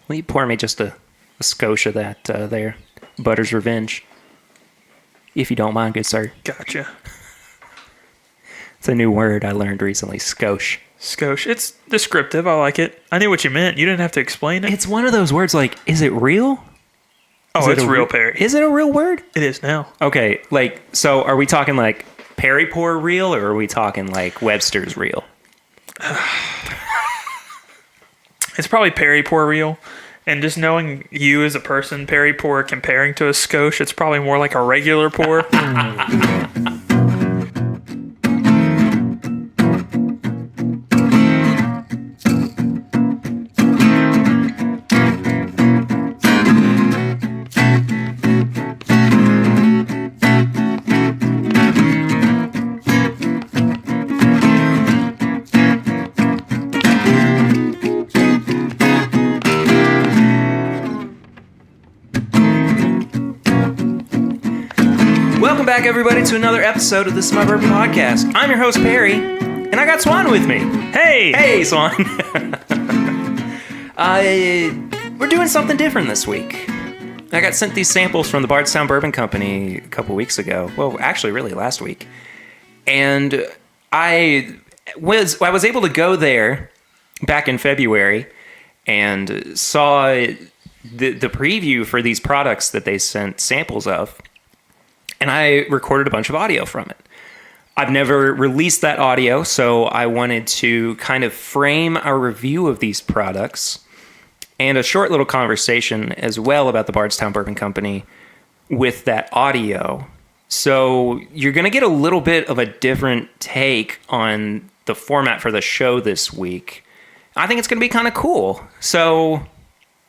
Will you pour me just a skosh of that there? Butter's Revenge. If you don't mind, good sir. Gotcha. It's a new word I learned recently, skosh. Skosh. It's descriptive. I like it. I knew what you meant. You didn't have to explain it. It's one of those words like, is it real? Oh, it's real, Perry. Is it a real word? It is now. Okay, like, so are we talking like Perry pour real, or are we talking like Webster's real? It's probably Perry pour real. And just knowing you as a person, Perry pour, comparing to a skosh, it's probably more like a regular pour. Welcome back, everybody, to another episode of This Is My Bourbon Podcast. I'm your host, Perry, and I got Swan with me. Hey! Hey, Swan. We're doing something different this week. I got sent these samples from the Bardstown Bourbon Company a couple weeks ago. Well, actually, really last week. And I was able to go there back in February and saw the preview for these products that they sent samples of. And I recorded a bunch of audio from it. I've never released that audio, so I wanted to kind of frame a review of these products and a short little conversation as well about the Bardstown Bourbon Company with that audio. So you're going to get a little bit of a different take on the format for the show this week. I think it's going to be kind of cool. So,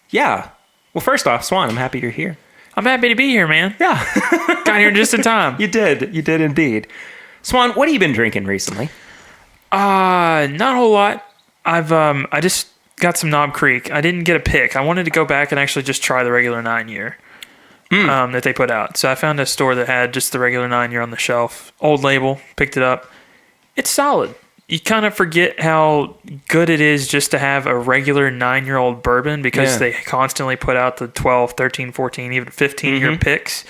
yeah. Well, first off, Swan, I'm happy you're here. I'm happy to be here, man. Yeah. Got here just in time. You did indeed. Swan, what have you been drinking recently? Not a whole lot. I just got some Knob Creek. I didn't get a pick. I wanted to go back and actually just try the regular 9-year that they put out. So I found a store that had just the regular 9-year on the shelf. Old label. Picked it up. It's solid. You kind of forget how good it is just to have a regular 9-year-old bourbon because they constantly put out the 12, 13, 14, even 15-year picks.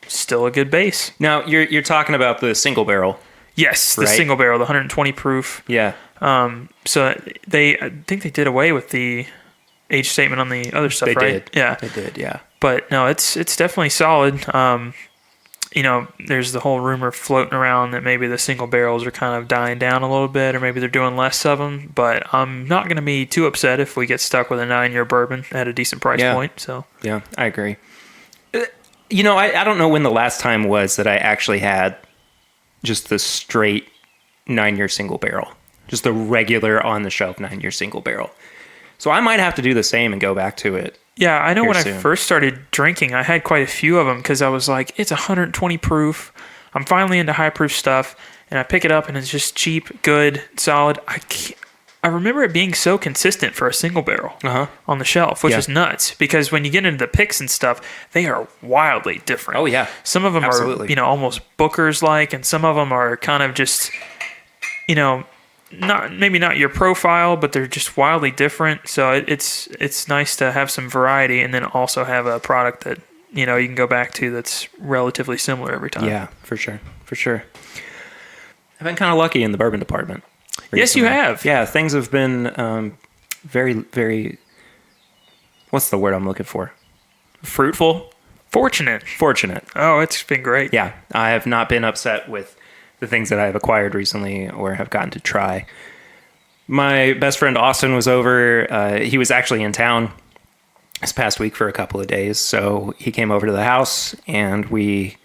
Still a good base. Now, you're talking about the single barrel. Yes, the single barrel, the 120 proof. Yeah. So I think they did away with the age statement on the other stuff, right? Did. Yeah. They did, yeah. But no, it's definitely solid. There's the whole rumor floating around that maybe the single barrels are kind of dying down a little bit, or maybe they're doing less of them. But I'm not going to be too upset if we get stuck with a 9-year bourbon at a decent price point. So yeah, I agree. I don't know when the last time was that I actually had just the straight 9-year single barrel, just the regular on the shelf 9-year single barrel. So I might have to do the same and go back to it. Yeah, I know when soon. I first started drinking, I had quite a few of them because I was like, it's 120 proof. I'm finally into high proof stuff, and I pick it up and it's just cheap, good, solid. I remember it being so consistent for a single barrel on the shelf, which is nuts because when you get into the picks and stuff, they are wildly different. Oh yeah, some of them are almost Booker's like, and some of them are kind of just not your profile, but they're just wildly different. So it's nice to have some variety and then also have a product that you can go back to that's relatively similar every time. Yeah, for sure. I've been kind of lucky in the bourbon department recently. Yes, you have. Yeah, things have been very, very. What's the word I'm looking for? Fruitful. Fortunate. Oh, it's been great. Yeah, I have not been upset with the things that I have acquired recently or have gotten to try. My best friend Austin was over. He was actually in town this past week for a couple of days. So he came over to the house and we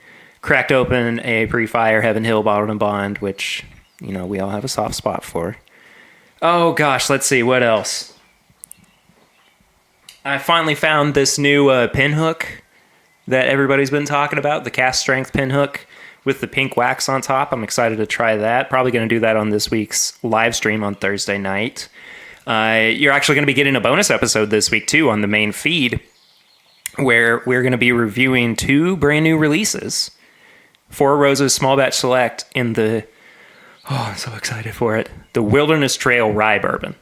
cracked open a pre-fire Heaven Hill Bottled and Bond, which, we all have a soft spot for. Oh gosh, let's see. What else? I finally found this new pin hook that everybody's been talking about, the cast strength pin hook with the pink wax on top. I'm excited to try that. Probably going to do that on this week's live stream on Thursday night. You're actually going to be getting a bonus episode this week, too, on the main feed, where we're going to be reviewing 2 brand new releases. Four Roses Small Batch Select in the... Oh, I'm so excited for it. The Wilderness Trail Rye Bourbon.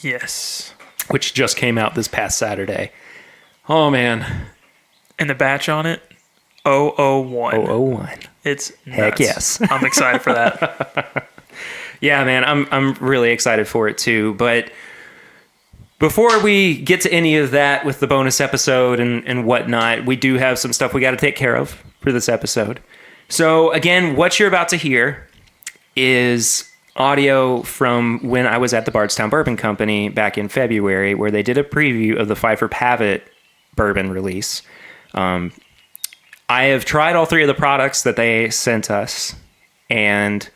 Yes. which just came out this past Saturday. Oh, man. And the batch on it, 001. 001. It's nuts. Heck yes. I'm excited for that. Yeah, man, I'm really excited for it too. But before we get to any of that with the bonus episode and whatnot, we do have some stuff we got to take care of for this episode. So again, what you're about to hear is audio from when I was at the Bardstown Bourbon Company back in February, where they did a preview of the Pfeiffer Pavitt bourbon release. I have tried all three of the products that they sent us, and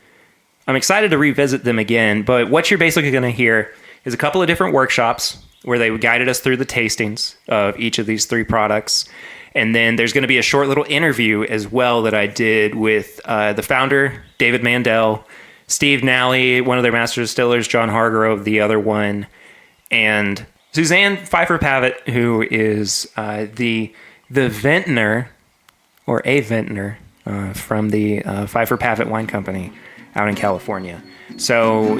I'm excited to revisit them again. But what you're basically going to hear is a couple of different workshops where they guided us through the tastings of each of these three products. And then there's going to be a short little interview as well that I did with the founder, David Mandel, Steve Nally, one of their master distillers, John Hargrove, the other one, and Suzanne Pfeiffer Pavitt, who is the vintner, or a vintner, from the Pfeiffer Pavitt Wine Company out in California. So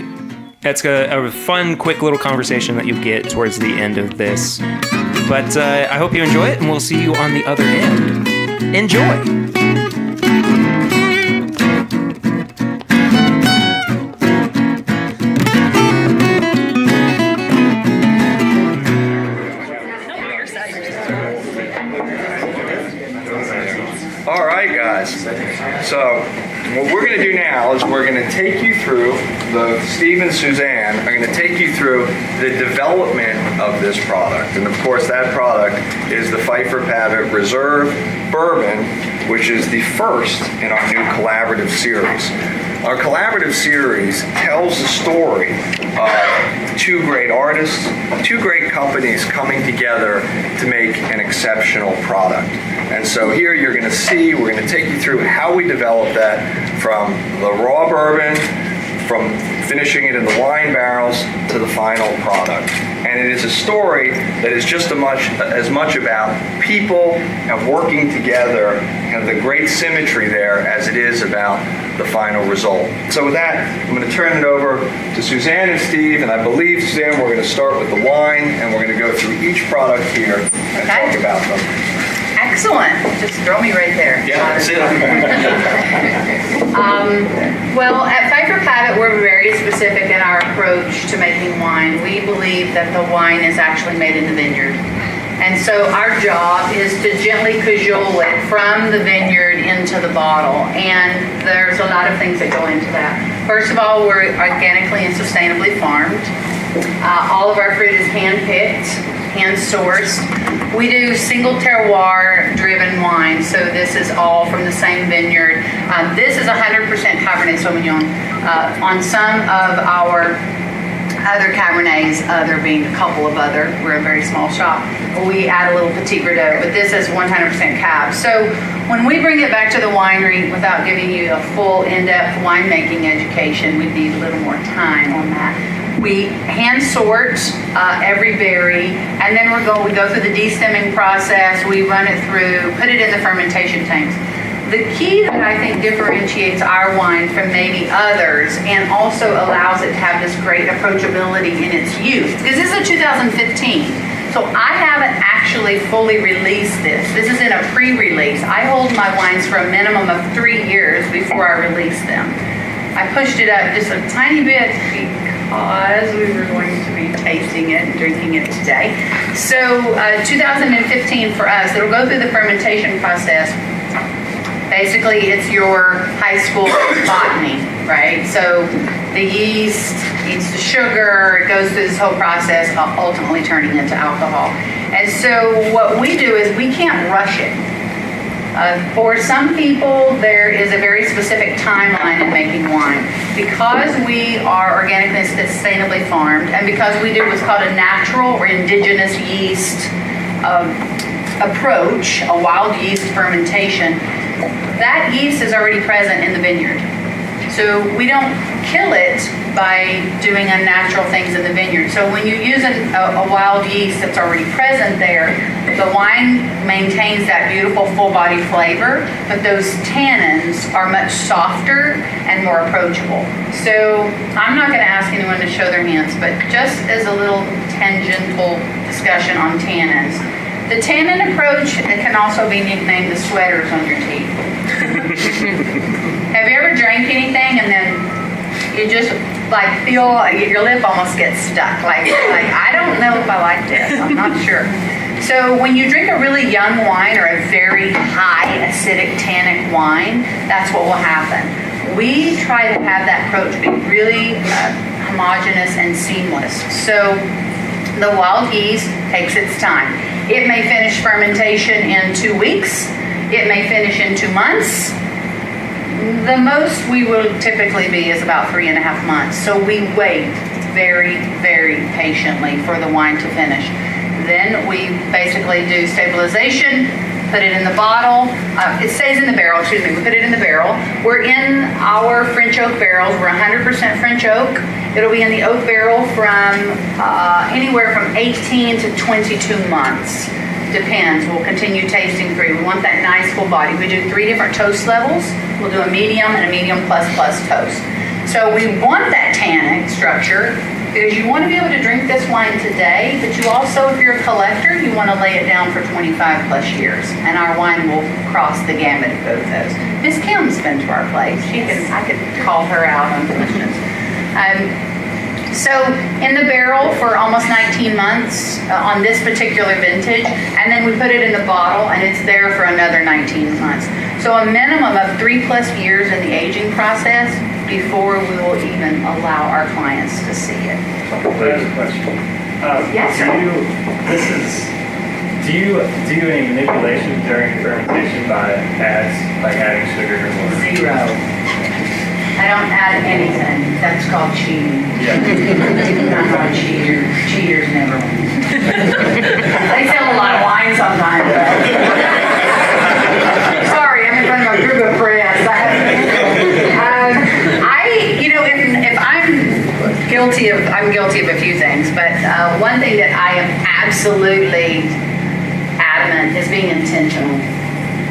that's a fun, quick little conversation that you get towards the end of this. But I hope you enjoy it, and we'll see you on the other end. Enjoy! All right, guys. So what we're going to do now is we're going to take you through, Steve and Suzanne are going to take you through the development of this product. And of course, that product is the Pfeiffer Pavitt Reserve Bourbon, which is the first in our new collaborative series. Our collaborative series tells the story of two great artists, two great companies coming together to make an exceptional product. And so here you're going to see, we're going to take you through how we develop that from the raw bourbon, from finishing it in the wine barrels to the final product. And it is a story that is just as much about people and working together and the great symmetry there as it is about the final result. So with that, I'm going to turn it over to Suzanne and Steve, and I believe, Suzanne, we're going to start with the wine, and we're going to go through each product here and talk about them. Excellent. Just throw me right there. Yeah, that's it. Well, at Pfeiffer Pavitt, we're very specific in our approach to making wine. We believe that the wine is actually made in the vineyard. And so our job is to gently cajole it from the vineyard into the bottle. And there's a lot of things that go into that. First of all, we're organically and sustainably farmed. All of our fruit is hand-picked, hand-sourced. We do single terroir driven wine, so this is all from the same vineyard. This is 100% Cabernet Sauvignon. On some of our other Cabernets, there being a couple of other, we're a very small shop, we add a little Petit Verdot, but this is 100% Cab. So when we bring it back to the winery, without giving you a full in-depth winemaking education, we need a little more time on that. We hand sort every berry, and then we go through the destemming process. We run it through, put it in the fermentation tanks. The key that I think differentiates our wine from maybe others, and also allows it to have this great approachability in its use, because this is a 2015, so I haven't actually fully released this. This is in a pre-release. I hold my wines for a minimum of 3 years before I release them. I pushed it up just a tiny bit because we were going to be tasting it and drinking it today. So 2015 for us, it'll go through the fermentation process. Basically, it's your high school botany, right? So the yeast eats the sugar, it goes through this whole process, ultimately turning into alcohol. And so what we do is we can't rush it. For some people, there is a very specific timeline in making wine. Because we are organically and sustainably farmed, and because we do what's called a natural or indigenous yeast approach, a wild yeast fermentation, that yeast is already present in the vineyard. So we don't kill it, by doing unnatural things in the vineyard. So when you use a wild yeast that's already present there, the wine maintains that beautiful full body flavor, but those tannins are much softer and more approachable. So I'm not going to ask anyone to show their hands, but just as a little tangential discussion on tannins. The tannin approach, it can also be nicknamed the sweaters on your teeth. Have you ever drank anything and then you just like feel your lip almost gets stuck? Like I don't know if I like this. I'm not sure. So when you drink a really young wine or a very high acidic tannic wine, that's what will happen. We try to have that approach be really homogeneous and seamless. So the wild yeast takes its time. It may finish fermentation in 2 weeks. It may finish in 2 months. The most we will typically be is about 3.5 months. So we wait very, very patiently for the wine to finish. Then we basically do stabilization, put it in the bottle. It stays in the barrel, we put it in the barrel. We're in our French oak barrels. We're 100% French oak. It'll be in the oak barrel from anywhere from 18 to 22 months. Depends. We'll continue tasting through. We want that nice full body. We do 3 different toast levels. We'll do a medium and a medium plus toast. So we want that tannic structure because you want to be able to drink this wine today, but you also, if you're a collector, you want to lay it down for 25 plus years. And our wine will cross the gamut of both those. Miss Kim's been to our place. I could call her out on questions. So in the barrel for almost 19 months on this particular vintage, and then we put it in the bottle and it's there for another 19 months. So a minimum of 3+ years in the aging process before we will even allow our clients to see it. I have a question. Yes, sir. Do you do any manipulation during fermentation by adding sugar or water? Zero. I don't add anything. That's called cheating. Yeah. I'm not a cheater. Cheaters never win. They sell a lot of wine sometimes. Sorry, I'm in front of a group of friends. If I'm guilty of a few things, but one thing that I am absolutely adamant is being intentional.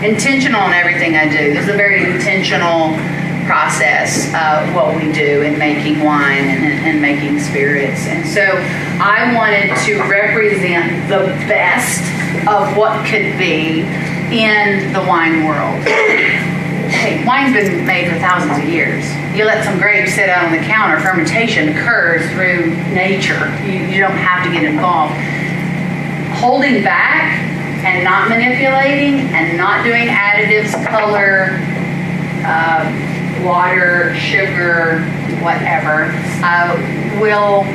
Intentional in everything I do. This is a very intentional process what we do in making wine and making spirits. And so I wanted to represent the best of what could be in the wine world. Hey, wine's been made for thousands of years. You let some grapes sit out on the counter, fermentation occurs through nature. You don't have to get involved. Holding back and not manipulating and not doing additives, color, water, sugar, whatever, will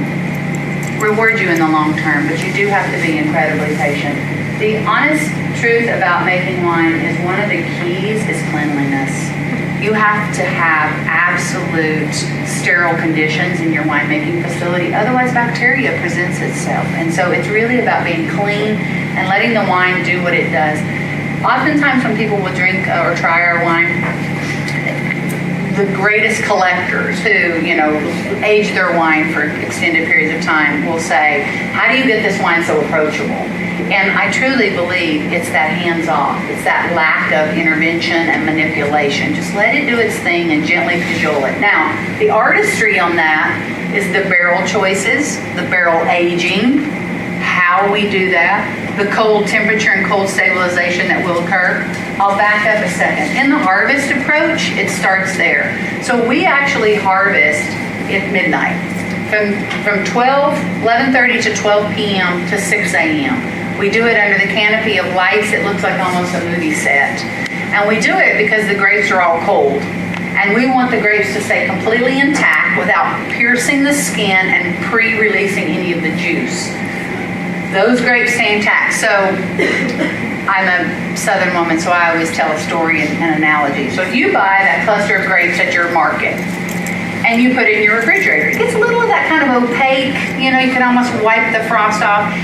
reward you in the long term, but you do have to be incredibly patient. The honest truth about making wine is one of the keys is cleanliness. You have to have absolute sterile conditions in your winemaking facility, otherwise bacteria presents itself. And so it's really about being clean and letting the wine do what it does. Oftentimes when people will drink or try our wine, the greatest collectors who, age their wine for extended periods of time will say, how do you get this wine so approachable? And I truly believe it's that hands-off. It's that lack of intervention and manipulation. Just let it do its thing and gently cajole it. Now, the artistry on that is the barrel choices, the barrel aging, how we do that, the cold temperature and cold stabilization that will occur. I'll back up a second. In the harvest approach, it starts there. So we actually harvest at midnight from 11:30 to 12 p.m. to 6 a.m. We do it under the canopy of lights. It looks like almost a movie set. And we do it because the grapes are all cold. And we want the grapes to stay completely intact without piercing the skin and pre-releasing any of the juice. Those grapes stay intact. So I'm a Southern woman, so I always tell a story and an analogy. So if you buy that cluster of grapes at your market and you put it in your refrigerator, it gets a little of that kind of opaque, you can almost wipe the frost off.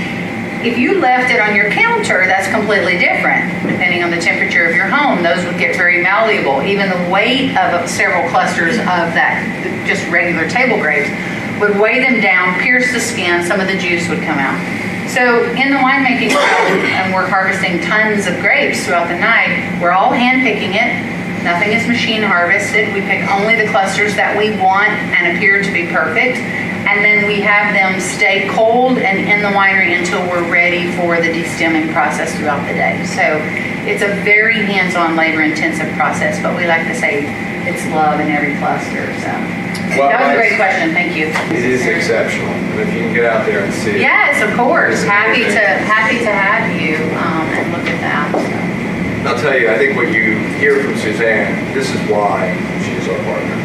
If you left it on your counter, that's completely different. Depending on the temperature of your home, those would get very malleable. Even the weight of several clusters of that just regular table grapes would weigh them down, pierce the skin, some of the juice would come out. So in the winemaking room, and we're harvesting tons of grapes throughout the night, we're all hand picking it. Nothing is machine harvested. We pick only the clusters that we want and appear to be perfect. And then we have them stay cold and in the winery until we're ready for the destemming process throughout the day. So it's a very hands-on, labor-intensive process, but we like to say it's love in every cluster. So Well, that was a great question. Thank you. It is exceptional. And if you can get out there and see it. Yes, of course. Happy to have you and look at that. So. I'll tell you, I think what you hear from Suzanne, this is why she's our partner.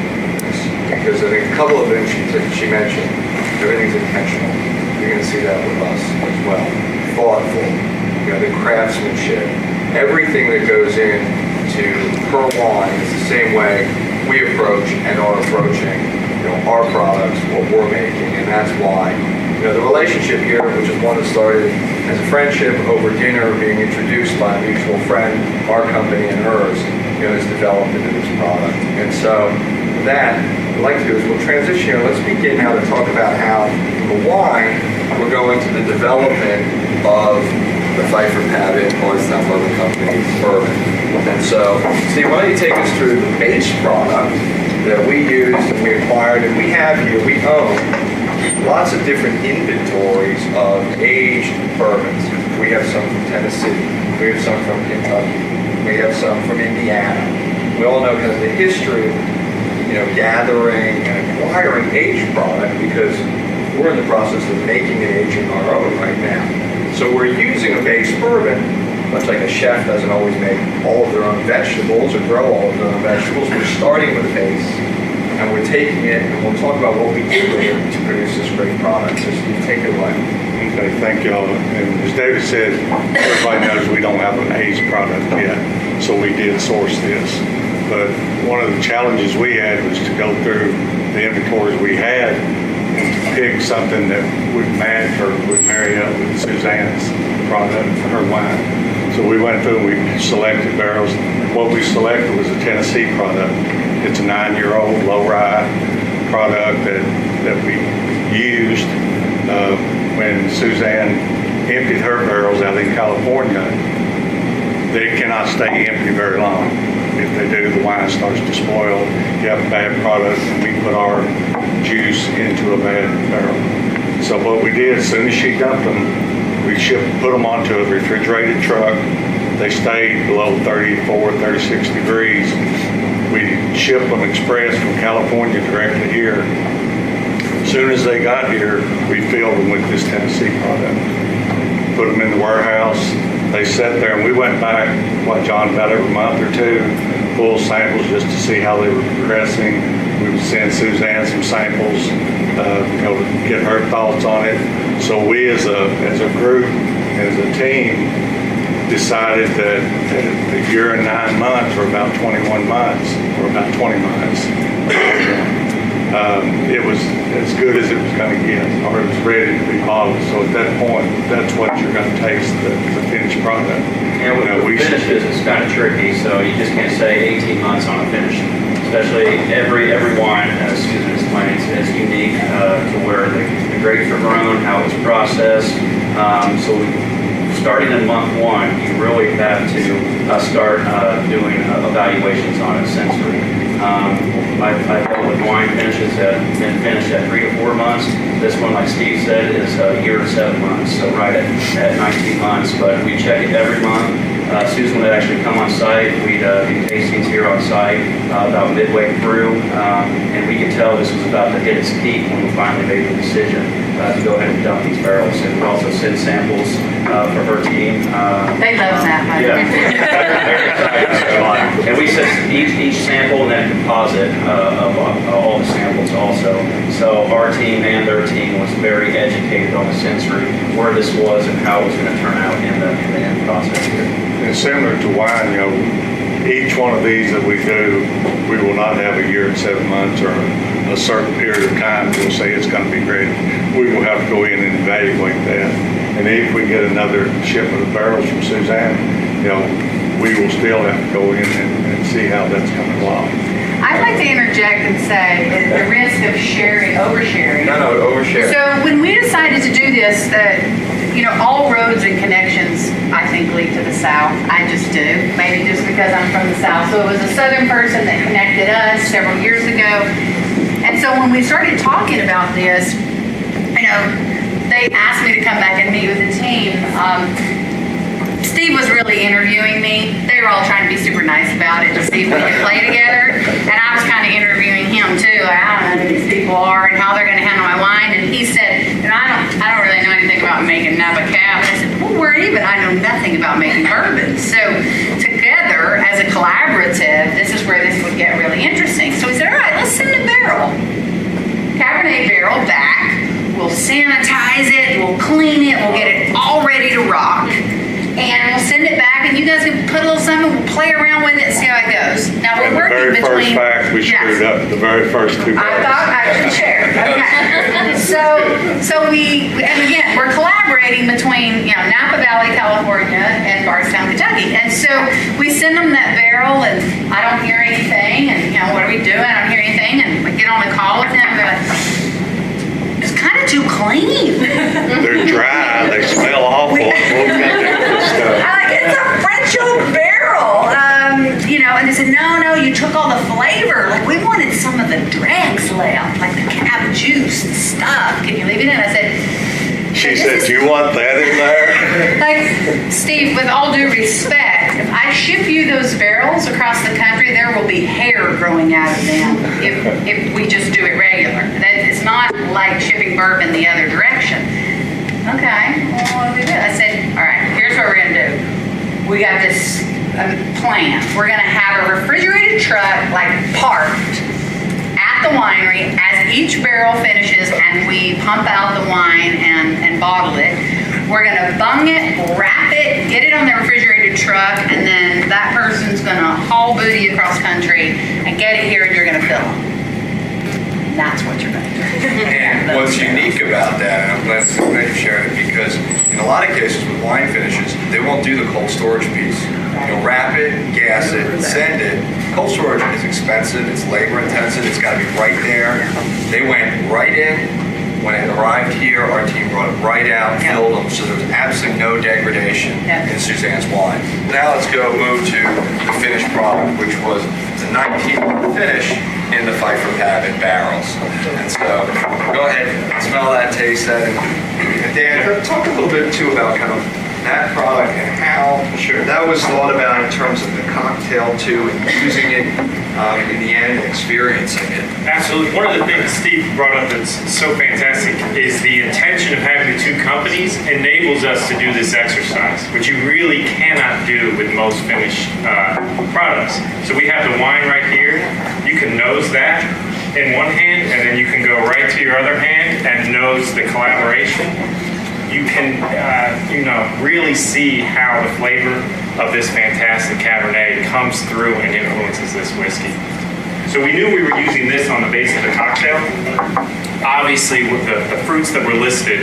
Because I think a couple of things she mentioned, everything's intentional. You're going to see that with us as well. Thoughtful, the craftsmanship, everything that goes into her wine is the same way we approach and are approaching, our products, what we're making, and that's why, the relationship here, which is one that started as a friendship over dinner, being introduced by a mutual friend, our company and hers, has developed into this product. And so that, what I'd like to do is we'll transition here. Let's begin now to talk about how from the wine, we're going to the development of the Pfeiffer Pavitt Bardstown Bourbon Company bourbon. And so, Steve, why don't you take us through the base product that we used and we acquired, and we have here, we own lots of different inventories of aged bourbons. We have some from Tennessee, we have some from Kentucky, we have some from Indiana. We all know kind of the history of gathering and acquiring aged product because we're in the process of making and aging our own right now. So we're using a base bourbon, much like a chef doesn't always make all of their own vegetables or grow all of their own vegetables. We're starting with a base and we're taking it and we'll talk about what we did with it to produce this great product. So Steve, take it away. Okay, thank y'all. And as David said, everybody knows we don't have an aged product yet, so we did source this. But one of the challenges we had was to go through the inventories we had and to pick something that would match or would marry up with Suzanne's product for her wine. So we went through and we selected barrels. What we selected was a Tennessee product. It's a 9-year-old low rye product that we used when Suzanne emptied her barrels out in California. They cannot stay empty very long. If they do, the wine starts to spoil. You have a bad product, and we put our juice into a bad barrel. So what we did, as soon as she dumped them, we put them onto a refrigerated truck. They stayed below 34, 36 degrees. We shipped them express from California directly here. As soon as they got here, we filled them with this Tennessee product. Put them in the warehouse. They sat there, and we went back, John, about every month or two, pull samples just to see how they were progressing. We would send Suzanne some samples, get her thoughts on it. So we, as a group, as a team, decided that a year and 9 months, or about 21 months, or about 20 months, it was as good as it was going to get, or it was ready to be bottled. So at that point, that's what you're going to taste, the finished product. And with finishes, it's kind of tricky, so you just can't say 18 months on a finish. Especially every wine, as Susan explains, is unique to where the grapes are grown, how it's processed. So starting in month 1, you really have to start doing evaluations on its sensory. I've dealt with wine finishes that have been finished at 3 to 4 months. This one, like Steve said, is a year to 7 months, so right at 19 months. But we check it every month. Susan would actually come on site. We'd do tastings here on site about midway through, and we could tell this was about to hit its peak when we finally made the decision to go ahead and dump these barrels. And we also send samples for her team. They love that. Yeah. And we send each sample and then composite of all the samples also. So our team and their team was very educated on the sensory, where this was and how it was going to turn out in the end process here. And similar to wine, each one of these that we do, we will not have a year and 7 months or a certain period of time to say it's going to be ready. We will have to go in and evaluate that And if we get another shipment of barrels from Suzanne, we will still have to go in and see how that's coming along. I'd like to interject and say, at the risk of oversharing. No, overshare. So when we decided to do this, all roads and connections, I think, lead to the south. I just do. Maybe just because I'm from the south. So it was a southern person that connected us several years ago. And so when we started talking about this, they asked me to come back and meet with the team. Steve was really interviewing me. They were all trying to be super nice about it to see if we could play together. And I was kind of interviewing him too. Like, I don't know who these people are and how they're going to handle my wine. And he said, I don't really know anything about making Napa Cab. And I said, well, we're even. I know nothing about making bourbons. So together, as a collaborative, this is where this would get really interesting. So we said, all right, let's send a Cabernet barrel back. We'll sanitize it, we'll clean it, we'll get it all ready to rock. And we'll send it back, and you guys can put a little something, we'll play around with it and see how it goes. Now, we're working between... The very first fact, we screwed up the very first two I barrels. thought I should share. Okay. So and again, we're collaborating between, Napa Valley, California, and Bardstown, Kentucky. And so we send them that barrel, and I don't hear anything, and, what are we doing? I don't hear anything, and we get on a call with them, and they're like, it's kind of too clean. They're dry. They smell awful. What are we going to do with this stuff? It's a French oak barrel. And they said, no, you took all the flavor. Like, we wanted some of the dregs left, like the cab juice and stuff. Can you leave it in? I said, She said, do you want that in there? Like, Steve, with all due respect, if I ship you those barrels across the country, there will be hair growing out of them if we just do it regular. It's not like shipping bourbon the other direction. Okay, well, what do we do? I said, all right, here's what we're going to do. We got this plan. We're going to have a refrigerated truck, parked at the winery as each barrel finishes and we pump out the wine and bottle it. We're going to bung it, wrap it, get it on the refrigerated truck, and then that person's going to haul booty across country and get it here, and you're going to fill them. That's what you're going to do. And what's unique about that, and I'm glad you shared it, because in a lot of cases with wine finishes, they won't do the cold storage piece. You'll wrap it, gas it, send it. Cold storage is expensive, it's labor intensive, it's got to be right there. They went right in. When it arrived here, our team brought it right out, filled them, so there was absolutely no degradation in Suzanne's wine. Now let's move to the finished product, which was the 19th finish in the Pfeiffer Pavitt barrels. And so go ahead, smell that, taste that, and Dan, talk a little bit too about kind of that product and how that was thought about in terms of the cocktail too, and using it in the end, experiencing it. Absolutely. One of the things Steve brought up that's so fantastic is the intention of having the two companies enables us to do this exercise, which you really cannot do with most finished products. So we have the wine right here. You can nose that in one hand, and then you can go right to your other hand and nose the collaboration. You can, really see how the flavor of this fantastic Cabernet comes through and influences this whiskey. So we knew we were using this on the base of the cocktail. Obviously, with the fruits that were listed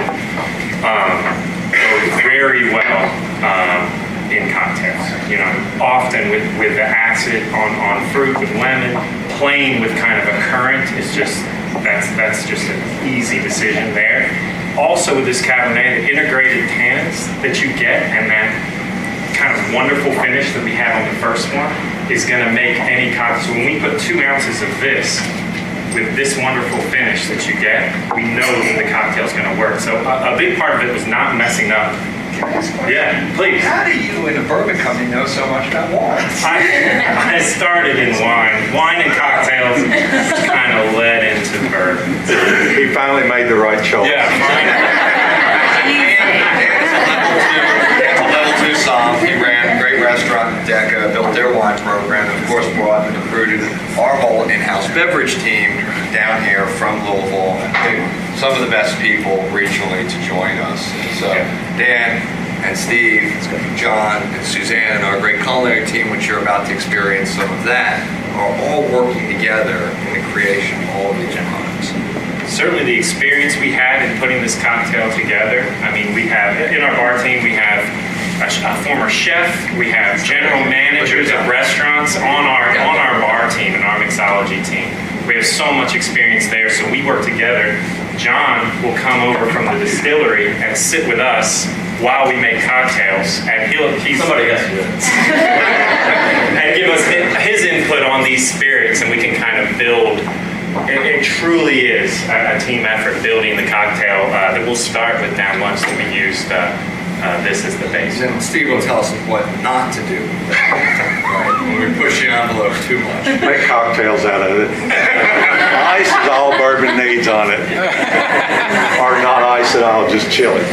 go very well in cocktails. Often with the acid on fruit with lemon, plain with kind of a currant is just that's just an easy decision there. Also with this Cabernet, the integrated tannins that you get and that kind of wonderful finish that we had on the first one is going to make any cocktail. So when we put 2 ounces of this with this wonderful finish that you get, we know that the cocktail's going to work. So a big part of it was not messing up. Yeah, please. How do you in a bourbon company know so much about wine? I started in wine and cocktails kind of led into bourbon. He finally made the right choice. Yeah, Level 2 somm. He ran a great restaurant in Decca, built their wine program, and of course brought and recruited our whole in-house beverage team down here from Louisville. And picked some of the best people regionally to join us. And so Dan and Steve, John and Suzanne and our great culinary team, which you're about to experience some of that, are all working together in the creation of all of these products. certainly the experience we had in putting this cocktail together. I mean, we have, in former chef. We have general managers of restaurants on our bar team and our mixology team. We have so much experience there, so we work together. John will come over from the distillery and sit with us while we make cocktails, and Somebody has to do it. and give us his input on these spirits, and we can kind of build. It truly is a team effort building the cocktail that we'll start with down lunch that we used. This is the base. And Steve will tell us what not to do. Right? When we push the envelope too much. Make cocktails out of it. Ice is all bourbon needs on it. Or not ice at all, just chill it.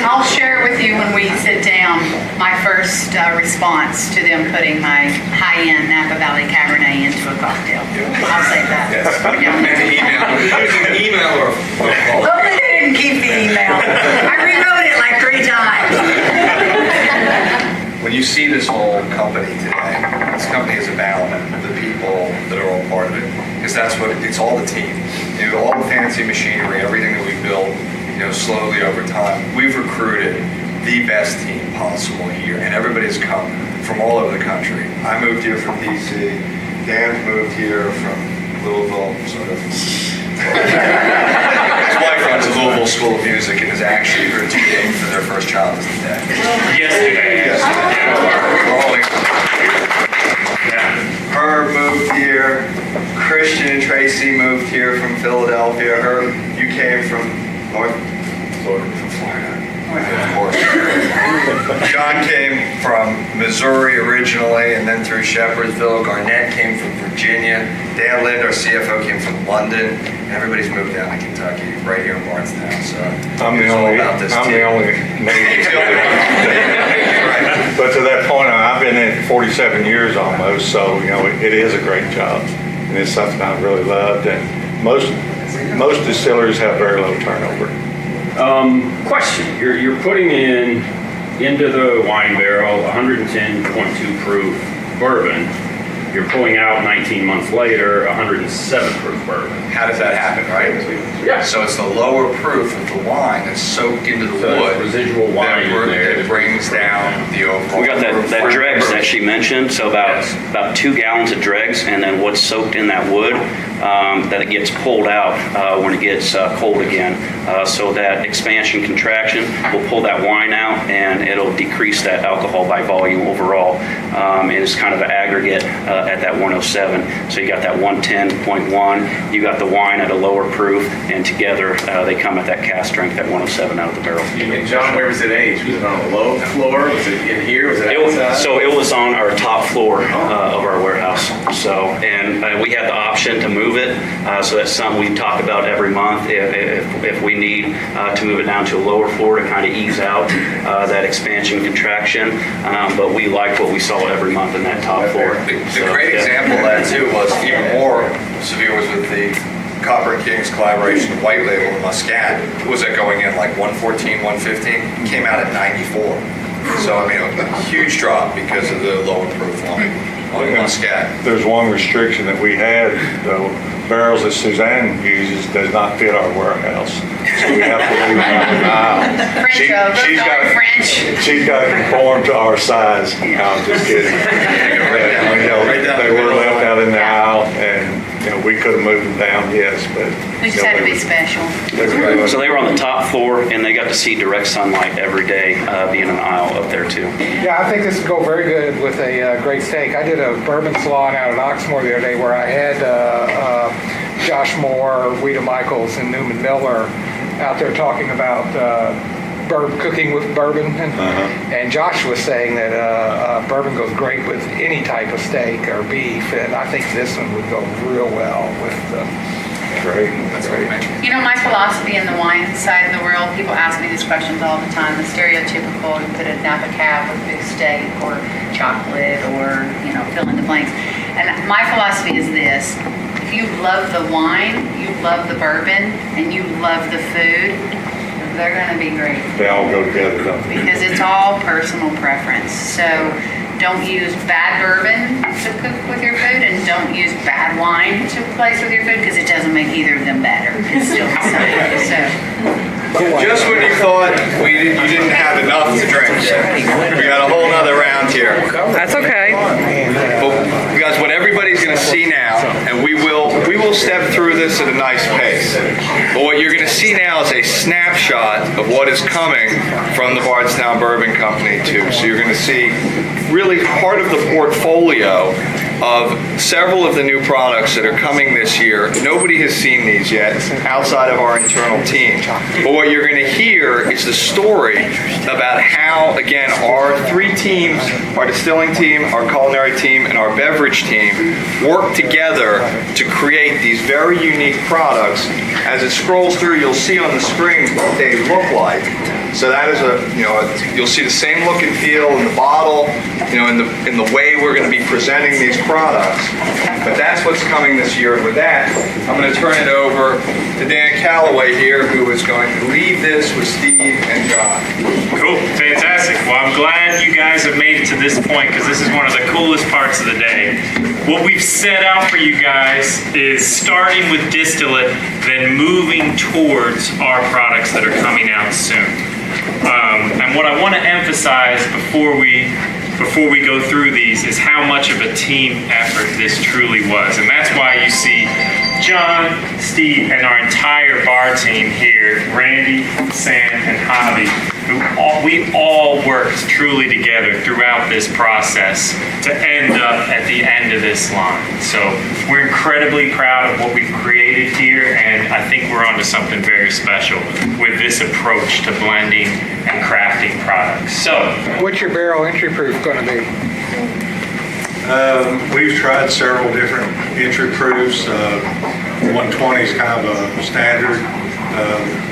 I'll share with you when we sit down my first response to them putting my high-end Napa Valley Cabernet into a cocktail. I'll say that. Yes. Email. Email or phone call. Hopefully they didn't keep the email. I rewrote it like 3 times. When you see this whole company today, this company is about the people that are all part of it. Because that's what it's all the team. You know, all the fancy machinery, everything that we build, you know, slowly over time. We've recruited the best team possible here, and everybody's come from all over the country. I moved here from DC. Dan moved here from Louisville, sort of. His wife runs the Louisville School of Music and is actually here today for their first child is today. Yesterday. Herb moved here. Christian and Tracy moved here from Philadelphia. Herb, you came from North Florida. From Florida. Of course. John came from Missouri originally and then through Shepherdsville. Garnett came from Virginia. Dan Lind, our CFO, came from London. And everybody's moved down to Kentucky, right here in Bardstown. So I'm the only native. Right. But to that point, I've been in it 47 years almost, so you know it is a great job, and it's something I've really loved. And most distilleries have very low turnover. Question: You're putting into the wine barrel 110.2 proof bourbon. You're pulling out 19 months later 107 proof bourbon. How does that happen, right? Yeah. So it's the lower proof of the wine that's soaked into the So wood. residual wine in there. That brings down the overall. We got that dregs that she mentioned, so about 2 gallons of dregs, and then what's soaked in that wood, that it gets pulled out when it gets cold again. So that expansion contraction will pull that wine out, and it'll decrease that alcohol by volume overall. It's kind of an aggregate at that 107. So you got that 110.1, you got the wine at a lower proof, and together they come at that cask strength at 107 out of the barrel. And John, where was it aged? Was it on the low floor? Was it in here? Was it outside? So it was on our top floor of our warehouse. So, and we had the option to move it. So that's something we talk about every month if we need to move it down to a lower floor to kind of ease out that expansion contraction. But we liked what we saw every month in that top floor. The great example of that too was even more severe was with the Copper and Kings collaboration of White Label and Muscat. Was it going in like 114, 115? Came out at 94. So I mean a huge drop because of the lower proof on Muscat. There's one restriction that we had, though. Barrels that Suzanne uses does not fit our warehouse. So we have to leave them on the aisle. She's got to conform to our size. No, I'm just kidding. They were left out in the aisle, and we could have moved them down, yes, but We just had to be special. So they were on the top floor, and they got to see direct sunlight every day, being in the aisle up there too. Yeah, I think this would go very good with a great steak. I did a bourbon salon out at Oxmoor the other day where I had Josh Moore, Rita Michaels, and Newman Miller out there talking about cooking with bourbon. And Josh was saying that bourbon goes great with any type of steak or beef, and I think this one would go real well with great. That's what we mentioned. You know, my philosophy in the wine side of the world, people ask me these questions all the time. The stereotypical, you put a Napa Cab with big steak or chocolate or, fill in the blanks. And my philosophy is this. If you love the wine, you love the bourbon, and you love the food, they're going to be great. They all go together, don't they? Because it's all personal preference. So don't use bad bourbon to cook with your food, and don't use bad wine to place with your food, because it doesn't make either of them better. It's still the same. So. Just when you thought you didn't have enough to drink, we got a step through this at a nice pace. But what you're going to see now is a snapshot of what is coming from the Bardstown Bourbon Company too. So you're going to see really part of the portfolio of several of the new products that are coming this year. Nobody has seen these yet outside of our internal team. But what you're going to hear is the story about how, again, our three teams, our distilling team, our culinary team, and our beverage team work together to create these very unique products. As it scrolls through, you'll see on the screen what they look like. So that is you'll see the same look and feel in the bottle, in the way we're going to be presenting these products. But that's what's coming this year. And with that, I'm going to turn it over to Dan Calloway here, who is going to lead this with Steve and John. Cool, fantastic. Well, I'm glad you guys have made it to this point because this is one of the coolest parts of the day. What we've set out for you guys is starting with distillate, then moving towards our products that are coming out soon. And what I want to emphasize before we go through these is how much of a team effort this truly was. And that's why you see John, Steve, and our entire bar team here, Randy, Sam, and Javi, we all worked truly together throughout this process to end up at the end of this line. So we're incredibly proud of what we've created here, and I think we're onto something very special with this approach to blending and crafting products. So, what's your barrel entry proof going to be? We've tried several different entry proofs. 120 is kind of a standard.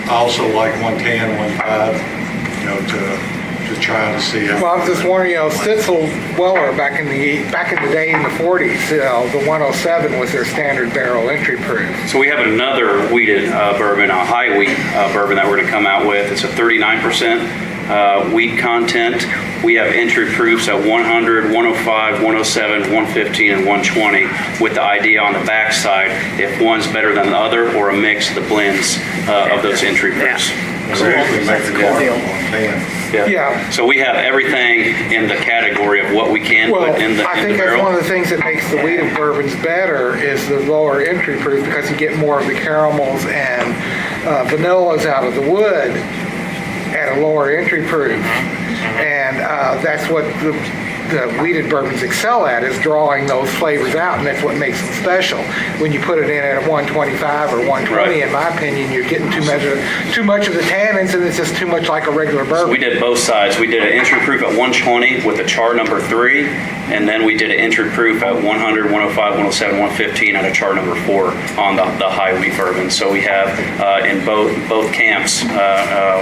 I also like 110, 105, to try to see how. Well, I was just wondering, Stitzel Weller back in the day in the 40s, the 107 was their standard barrel entry proof. So we have another wheated bourbon, a high wheat bourbon that we're going to come out with. It's a 39% wheat content. We have entry proofs at 100, 105, 107, 115, and 120 with the idea on the back side if one's better than the other or a mix of the blends of those entry proofs. Yeah. So we have everything in the category of what we can put in the I think that's one of the things that makes the wheated bourbons better is the lower entry proof because you get more of the caramels and vanillas out of the wood at a lower entry proof. And that's what the wheated bourbons excel at, is drawing those flavors out, and that's what makes them special. When you put it in at 125 or 120, right, in my opinion, you're getting too much of the tannins, and it's just too much like a regular bourbon. So we did both sides. We did an entry proof at 120 with a char number 3, and then we did an entry proof at 100, 105, 107, 115 at a char number 4 on the high wheat bourbon. So we have in both camps,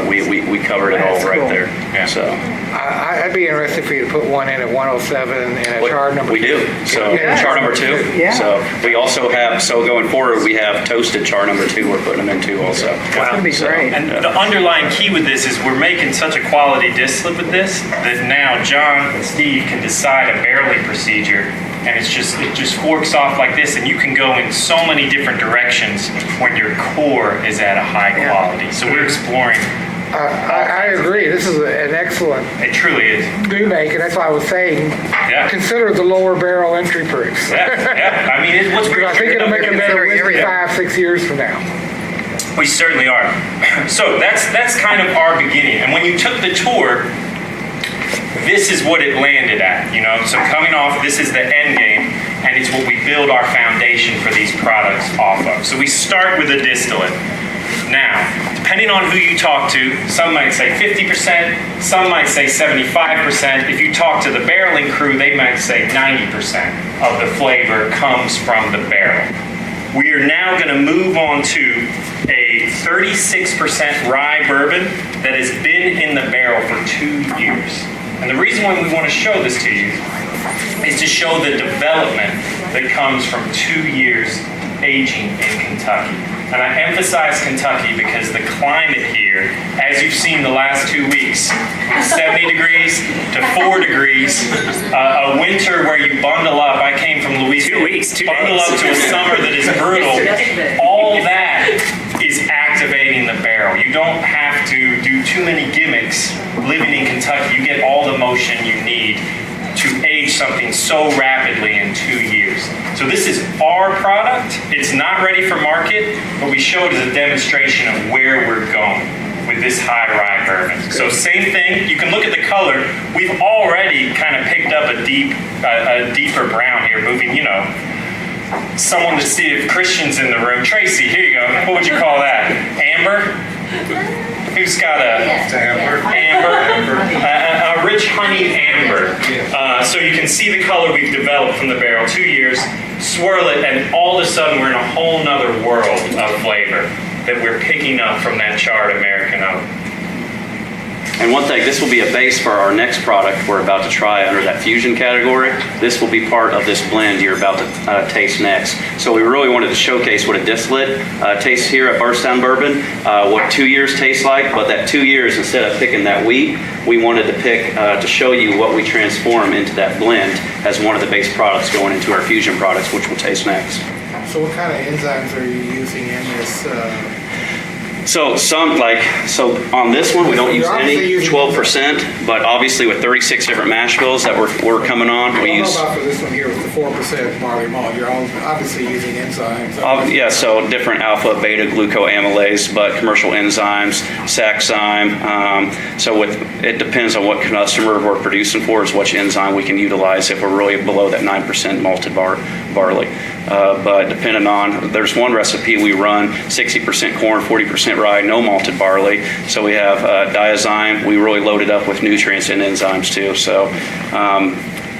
we covered it all right there. Yeah. So I'd be interested for you to put one in at 107 and a char number 2. We do. So char number 2. Yeah. So we also have, going forward, we have toasted char number 2. We're putting them in too also. Wow. That's going to be great. And the underlying key with this is we're making such a quality distillate with this that now John and Steve can decide a barreling procedure, and it just forks off like this, and you can go in so many different directions when your core is at a high quality. So we're exploring. I agree. This is an excellent. It truly is. New make, and that's why I was saying. Yeah. Consider the lower barrel entry proofs. Yeah. I mean, what's great. I think it'll make a better whiskey 5-6 years from now. We certainly are. So that's kind of our beginning. And when you took the tour, this is what it landed at. So coming off, this is the end game, and it's what we build our foundation for these products off of. So we start with a distillate. Now, depending on who you talk to, some might say 50%, some might say 75%. If you talk to the barreling crew, they might say 90% of the flavor comes from the barrel. We are now going to move on to a 36% rye bourbon that has been in the barrel for 2 years. And the reason why we want to show this to you is to show the development that comes from 2 years aging in Kentucky. And I emphasize Kentucky because the climate here, as you've seen the last 2 weeks, 70 degrees to 4 degrees, a winter where you bundle up. I came from Louisiana. 2 weeks, 2 bundle days. Up to a summer that is brutal. All that is activating the barrel. You don't have to do too many gimmicks living in Kentucky. You get all the motion you need to age change something so rapidly in 2 years. So this is our product. It's not ready for market, but we show it as a demonstration of where we're going with this high rye bourbon. So same thing, you can look at the color. We've already kind of picked up a deeper brown here, moving, someone to see if Christian's in the room. Tracy, here you go. What would you call that? Amber? Who's got a rich honey amber? So you can see the color we've developed from the barrel. 2 years, swirl it, and all of a sudden we're in a whole nother world of flavor that we're picking up from that charred American oak. And one thing, this will be a base for our next product we're about to try under that fusion category. This will be part of this blend you're about to taste next. So we really wanted to showcase what a distillate tastes here at Bardstown Bourbon, what 2 years tastes like, but that 2 years, instead of picking that wheat, we wanted to pick to show you what we transform into that blend as one of the base products going into our fusion products, which we'll taste next. So what kind of enzymes are you using in this? So on this one we don't use any 12%, but obviously with 36 different mash bills that we're coming on, we use. About for this one here with the 4% barley malt, you're obviously using enzymes. Yeah, so different alpha, beta, glucoamylase, but commercial enzymes, Saxzyme. It depends on what customer we're producing for, is which enzyme we can utilize if we're really below that 9% malted barley. But depending on, there's one recipe we run 60% corn, 40% rye, no malted barley. So we have diazyme. We really load it up with nutrients and enzymes too. So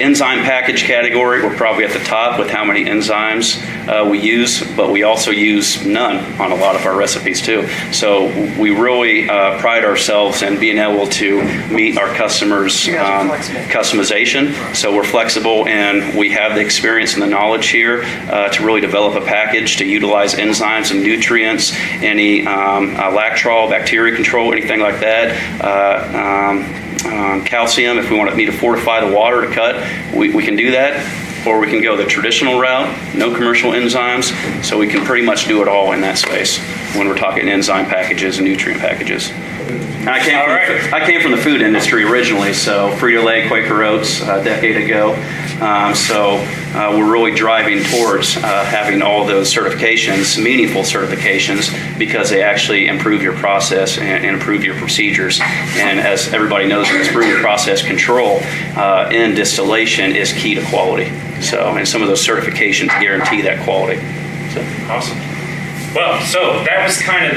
enzyme package category, we're probably at the top with how many enzymes we use, but we also use none on a lot of our recipes too. So we really pride ourselves in being able to meet our customers' customization. So we're flexible, and we have the experience and the knowledge here to really develop a package to utilize enzymes and nutrients, any lactol, bacteria control, anything like that. Calcium, if we need to fortify the water to cut, we can do that. Or we can go the traditional route, no commercial enzymes, so we can pretty much do it all in that space when we're talking enzyme packages and nutrient packages. And I came from the food industry originally, so Frito-Lay, Quaker Oats a decade ago. We're really driving towards having all those certifications, meaningful certifications, because they actually improve your process and improve your procedures. And as everybody knows, improving process control in distillation is key to quality. And some of those certifications guarantee that quality. Awesome. Well, so that was kind of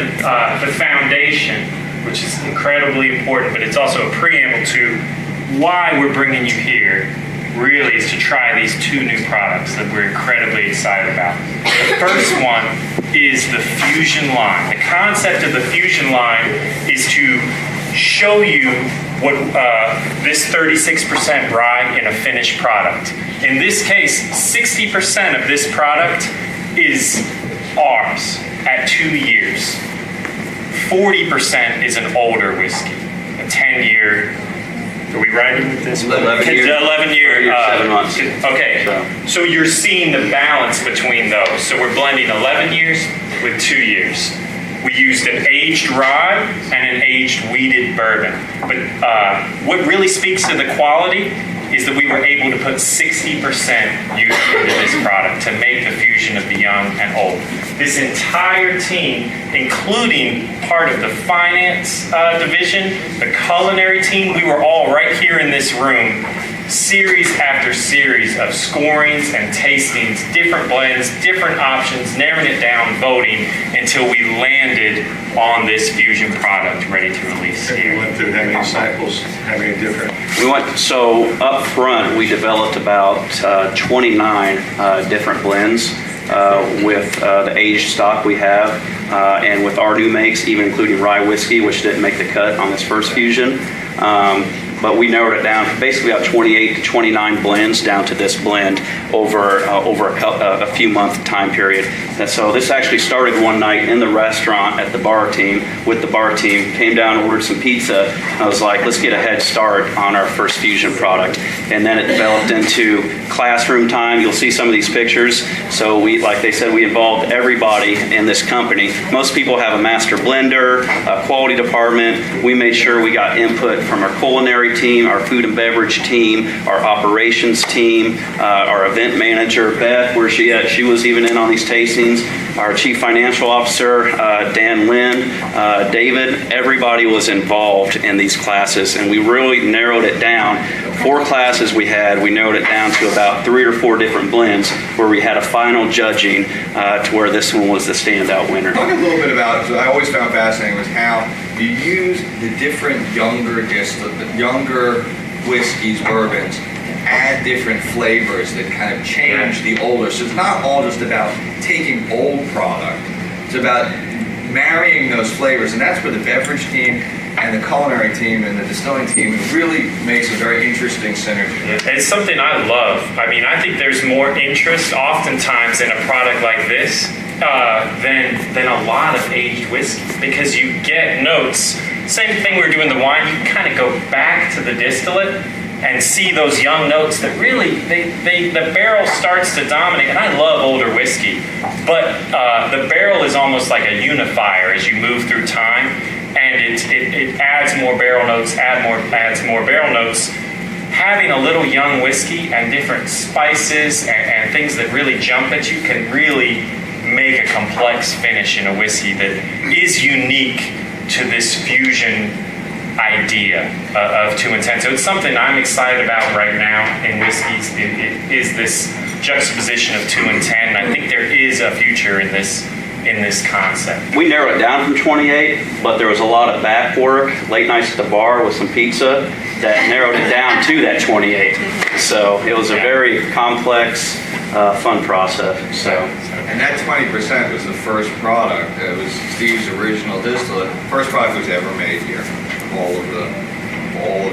the foundation, which is incredibly important, but it's also a preamble to why we're bringing you here. Really is to try these two new products that we're incredibly excited about. The first one is the Fusion line. The concept of the Fusion line is to show you what this 36% rye in a finished product. In this case, 60% of this product is ours at 2 years. 40% is an older whiskey, a 10-year. Are we riding with this? 11 year. 7 months. Okay, so you're seeing the balance between those. So we're blending 11 years with 2 years. We used an aged rye and an aged wheated bourbon. But what really speaks to the quality is that we were able to put 60% youth into this product to make the fusion of the young and old. This entire team, including part of the finance division, the culinary team, we were all right here in this room, series after series of scorings and tastings, different blends, different options, narrowing it down, voting, until we landed on this fusion product ready to release here. We went through how many cycles, how many different? So up front, we developed about 29 different blends with the aged stock we have, and with our new makes, even including rye whiskey, which didn't make the cut on this first fusion. But we narrowed it down basically about 28 to 29 blends down to this blend over a few month time period. And so this actually started one night in the restaurant at the bar team, came down, ordered some pizza. I was like, let's get a head start on our first fusion product. And then it developed into classroom time. You'll see some of these pictures. So like they said, we involved everybody in this company. Most people have a master blender, a quality department. We made sure we got input from our culinary culinary team, our food and beverage team, our operations team, our event manager, Beth, where she at? She was even in on these tastings. Our chief financial officer, Dan Lynn, David, everybody was involved in these classes, and we really narrowed it down. 4 classes we narrowed it down to about 3 or 4 different blends where we had a final judging to where this one was the standout winner. Talk a little bit about, I always found fascinating, was how you use the different younger whiskeys, bourbons, add different flavors that kind of change the older. So it's not all just about taking old product. It's about marrying those flavors, and that's where the beverage team and the culinary team and the distilling team really makes a very interesting synergy. It's something I love. I mean, I think there's more interest oftentimes in a product like this than a lot of aged whiskey, because you get notes. Same thing we were doing the wine, you kind of go back to the distillate and see those young notes that really, the barrel starts to dominate. And I love older whiskey, but the barrel is almost like a unifier as you move through time, and it adds more barrel notes, adds more barrel notes. Having a little young whiskey and different spices and things that really jump at you can really make a complex finish in a whiskey that is unique to this fusion idea of 2 and 10. So it's something I'm excited about right now in whiskeys. It is this juxtaposition of 2 and 10. And I think there is a future in this concept. We narrowed it down from 28, but there was a lot of back work, late nights at the bar with some pizza, that narrowed it down to that 28. So it was a very complex, fun process. So. And that 20% was the first product. It was Steve's original distillate. First product was ever made here. All of the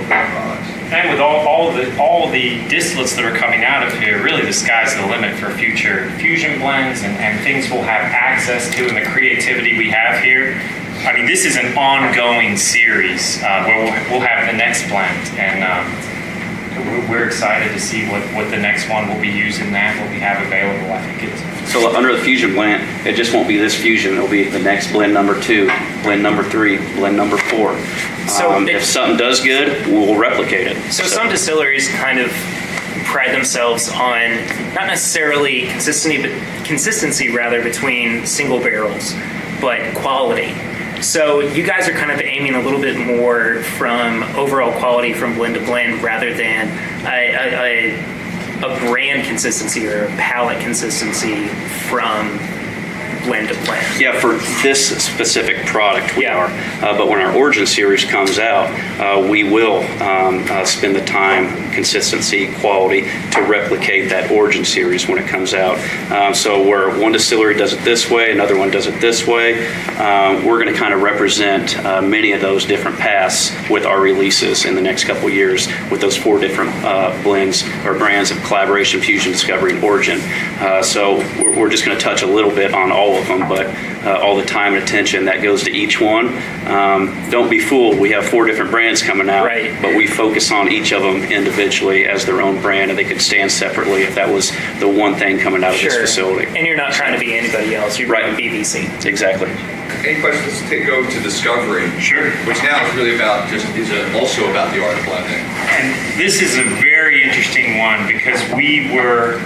products. And with all the distillates that are coming out of here, really the sky's the limit for future fusion blends and things we'll have access to, and the creativity we have here. I mean, this is an ongoing series where we'll have the next blend, and we're excited to see what the next one will be using that, what we have available. I think it's so under the fusion blend, it just won't be this fusion. It'll be the next blend number 2, blend number 3, blend number 4. So if something does good, we'll replicate it. So some distilleries kind of pride themselves on not necessarily consistency rather between single barrels, but quality. So you guys are kind of aiming a little bit more from overall quality from blend to blend rather than a brand consistency or a palate consistency from blend to blend. Yeah, for this specific product we are. But when our Origin series comes out, we will spend the time, consistency, quality to replicate that Origin series when it comes out. So where one distillery does it this way, another one does it this way, we're going to kind of represent many of those different paths with our releases in the next couple of years with those 4 different blends or brands of collaboration, fusion, discovery, and Origin. So we're just going to touch a little bit on all of them, but all the time and attention that goes to each one. Don't be fooled, we have 4 different brands coming out, right, but we focus on each of them individually as their own brand, and they could stand separately if that was the one thing coming out of this facility. And you're not trying to be anybody else, you're right. BBC. Exactly. Any questions to go to discovery? Sure. Which now is really about also about the art of blending. And this is a very interesting one because we were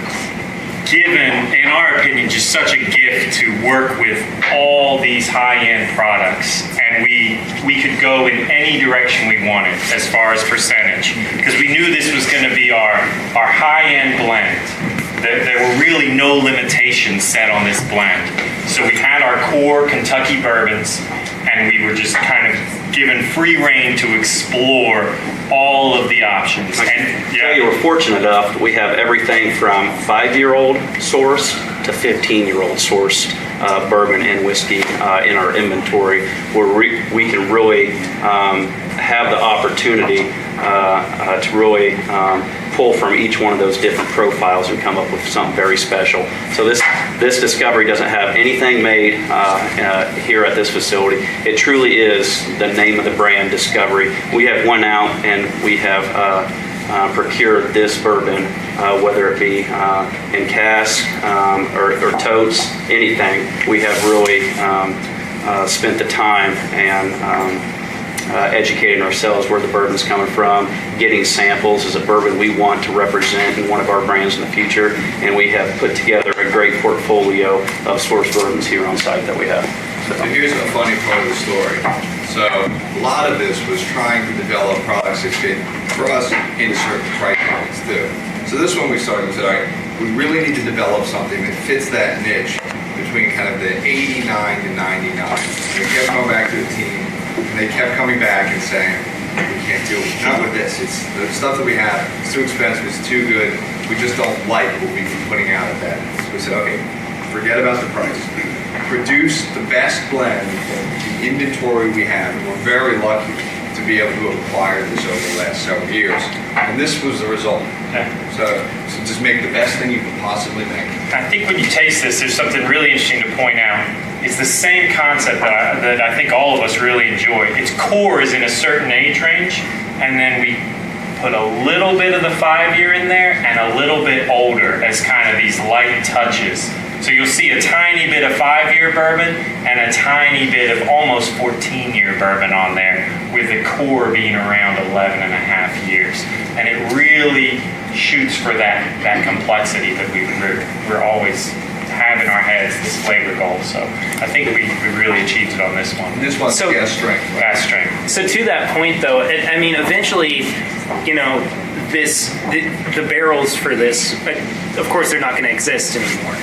given, in our opinion, just such a gift to work with all these high-end products, and we could go in any direction we wanted as far as percentage, because we knew this was going to be our high-end blend. There were really no limitations set on this blend. So we had our core Kentucky bourbons, and we were just kind of given free rein to explore all of the options. And yeah, we're fortunate enough, we have everything from 5-year-old source to 15-year-old sourced bourbon and whiskey in our inventory, where we can really have the opportunity to really pull from each one of those different profiles and come up with something very special. So this discovery doesn't have anything made here at this facility. It truly is the name of the brand, Discovery. We have went out and we have procured this bourbon, whether it be in cask or totes, anything. We have really spent the time and educating ourselves where the bourbon's coming from, getting samples. Is a bourbon we want to represent in one of our brands in the future, and we have put together a great portfolio of source bourbons here on site that we have. So here's a funny part of the story. So a lot of this was trying to develop products that fit for us in certain price points too. So this one we started and said, all right, we really need to develop something that fits that niche between kind of the 89 to 99. And we kept going back to the team, and they kept coming back and saying, we can't do it, not with this. It's the stuff that we have, it's too expensive, it's too good. We just don't like what we've been putting out at that. So we said, okay, forget about the price. Produce the best blend, the inventory we have, and we're very lucky to be able to acquire this over the last several years. And this was the result. So just make the best thing you can possibly make. I think when you taste this, there's something really interesting to point out. It's the same concept that I think all of us really enjoy. Its core is in a certain age range, and then we put a little bit of the 5-year in there and a little bit older as kind of these light touches. So you'll see a tiny bit of 5-year bourbon and a tiny bit of almost 14-year bourbon on there, with the core being around 11 and a half years. And it really shoots for that complexity that we're always have in our heads, this flavor goal. So I think we really achieved it on this one. And this one's gas strength. Gas strength. So to that point, though, I mean, eventually, you know, the barrels for this, of course, they're not going to exist anymore.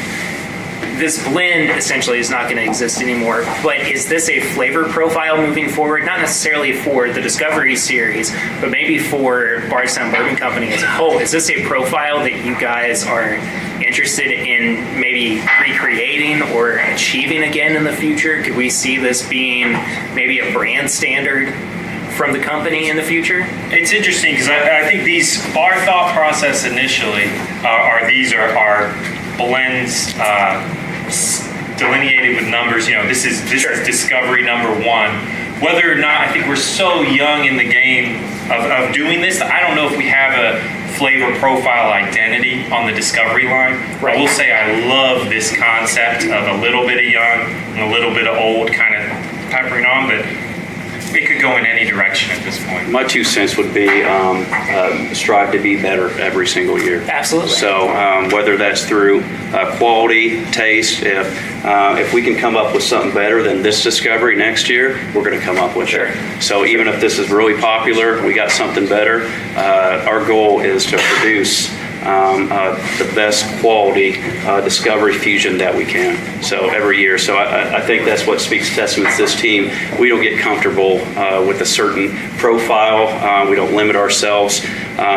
This blend essentially is not going to exist anymore, but is this a flavor profile moving forward? Not necessarily for the Discovery series, but maybe for Bardstown Bourbon Company as a whole. Is this a profile that you guys are interested in maybe recreating or achieving again in the future? Could we see this being maybe a brand standard from the company in the future? It's interesting because I think our thought process initially these are blends delineated with numbers. You know, this is Discovery number 1. Whether or not, I think we're so young in the game of doing this, I don't know if we have a flavor profile identity on the Discovery line. Right. I will say I love this concept of a little bit of young and a little bit of old kind of peppering on, but it could go in any direction at this point. My 2 cents would be strive to be better every single year. Absolutely. So whether that's through quality, taste, if we can come up with something better than this Discovery next year, we're going to come up with it. So even if this is really popular, we got something better, our goal is to produce the best quality Discovery Fusion that we can. So every year. So I think that's what speaks testament to this team. We don't get comfortable with a certain profile. We don't limit ourselves.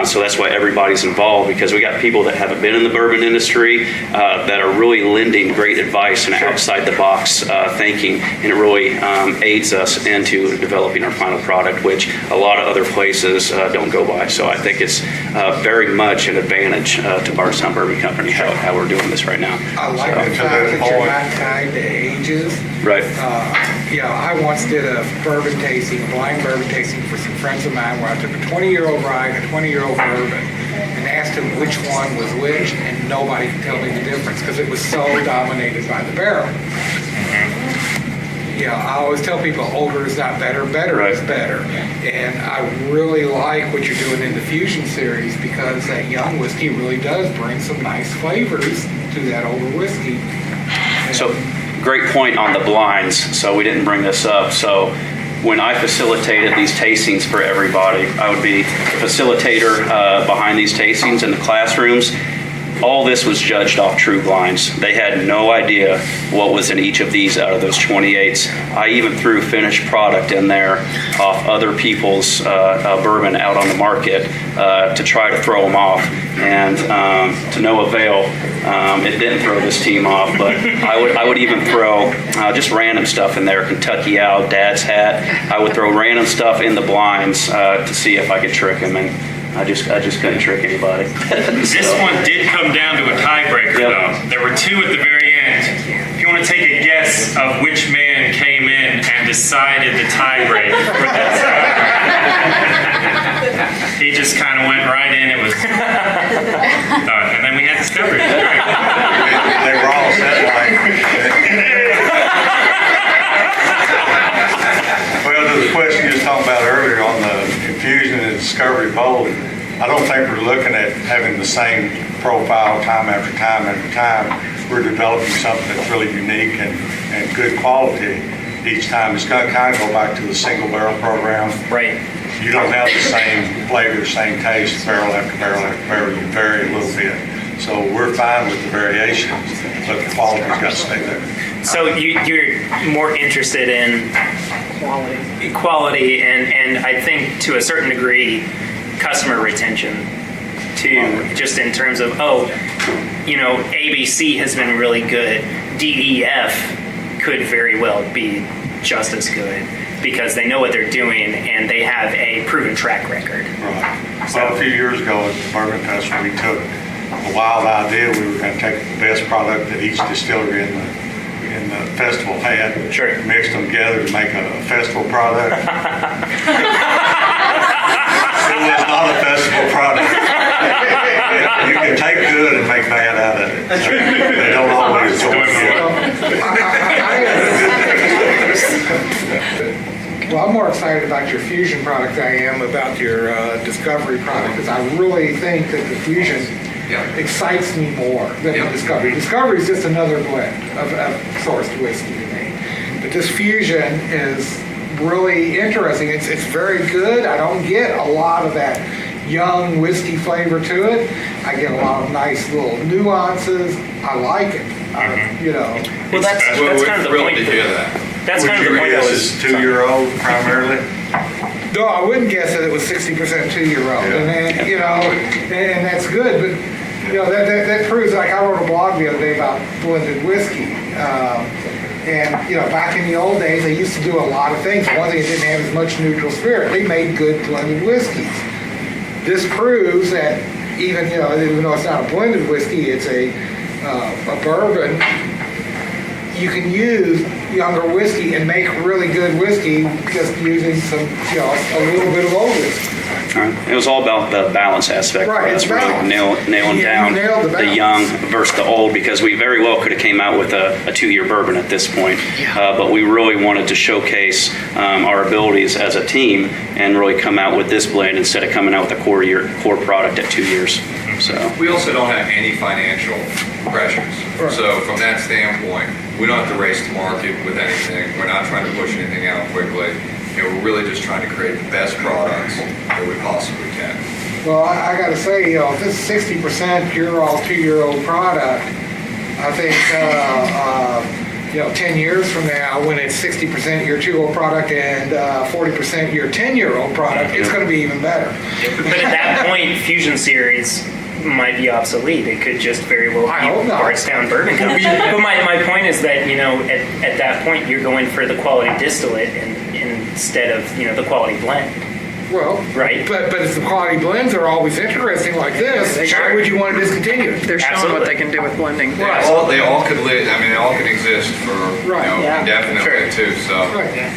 So that's why everybody's involved, because we got people that haven't been in the bourbon industry that are really lending great advice and outside the box thinking, and it really aids us into developing our final product, which a lot of other places don't go by. So I think it's very much an advantage to Bardstown Bourbon Company how we're doing this right now. I like the fact that you're not tied to ages. Right. I once did a bourbon tasting, a blind bourbon tasting for some friends of mine, where I took a 20-year-old rye and a 20-year-old bourbon and asked them which one was which, and nobody could tell me the difference because it was so dominated by the barrel. I always tell people older is not better, better is better. And I really like what you're doing in the Fusion series, because that young whiskey really does bring some nice flavors to that older whiskey. So great point on the blinds. So we didn't bring this up. So when I facilitated these tastings for everybody, I would be the facilitator behind these tastings in the classrooms. All this was judged off true blinds. They had no idea what was in each of these out of those 28s. I even threw finished product in there off other people's bourbon out on the market to try to throw them off. And to no avail, it didn't throw this team off, but I would even throw just random stuff in there. Kentucky Owl, Dad's Hat. I would throw random stuff in the blinds to see if I could trick them. And I just couldn't trick anybody. This one did come down to a tiebreaker, though. There were 2 at the very end. If you want to take a guess of which man came in and decided the tiebreak for this, he just kind of went right in. It was done, and then we had Discovery. They were all set like. Well, the question you was talking about discovery bold, I don't think we're looking at having the same profile time after time after time. We're developing something that's really unique and good quality each time. It's going to kind of go back to the single barrel program. Right. You don't have the same flavor, same taste, barrel after barrel after barrel. You vary a little bit. So we're fine with the variations, but the quality's got to stay there. So you're more interested in quality and I think to a certain degree customer retention too, just in terms of ABC has been really good, DEF could very well be just as good because they know what they're doing and they have a proven track record. Right. So a few years ago at the Bourbon Festival, we took a wild idea. We were going to take the best product that each distillery in the festival had, sure, mixed them together to make a festival product. It was not a festival product. You can take good and make bad out of it. They don't always do it. Well, I'm more excited about your Fusion product than I am about your Discovery product because I really think that the Fusion excites me more than the Discovery. Discovery is just another blend of sourced whiskey to me. But this Fusion is really interesting. It's very good. I don't get a lot of that young whiskey flavor to it. I get a lot of nice little nuances. I like it. Well, that's kind of the point. To hear that. That's kind of the point. This is 2-year-old primarily. No, I wouldn't guess that it was 60% 2-year-old, and and that's good. But that proves. Like I wrote a blog the other day about blended whiskey, and back in the old days they used to do a lot of things. One thing, it didn't have as much neutral spirit. They made good blended whiskeys. This proves that even though it's not a blended whiskey, it's a bourbon. You can use younger whiskey and make really good whiskey just using some, a little bit of old whiskey. It was all about the balance aspect. Right, It's really nailing down the young versus the old, because we very well could have came out with a 2-year bourbon at this point, but we really wanted to showcase our abilities as a team and really come out with this blend instead of coming out with a core product at 2 years. So we also don't have any financial pressures. Right. So from that standpoint, we don't have to race to market with anything. We're not trying to push anything out quickly. We're really just trying to create the best products that we possibly can. Well, I got to say, if it's 60% pure all 2-year-old product, I think 10 years from now, when it's 60% your 2-year-old product and 40% your 10-year-old product, it's going to be even better. But at that point, Fusion Series might be obsolete. It could just very well be Bardstown Bourbon Company. But my point is that at that point you're going for the quality distillate instead of the quality blend. Well, right. But if the quality blends are always interesting like this, why would you want to discontinue it? They're showing what they can do with blending. Right. They all could live. I mean, they all can exist for indefinitely too. So. Right.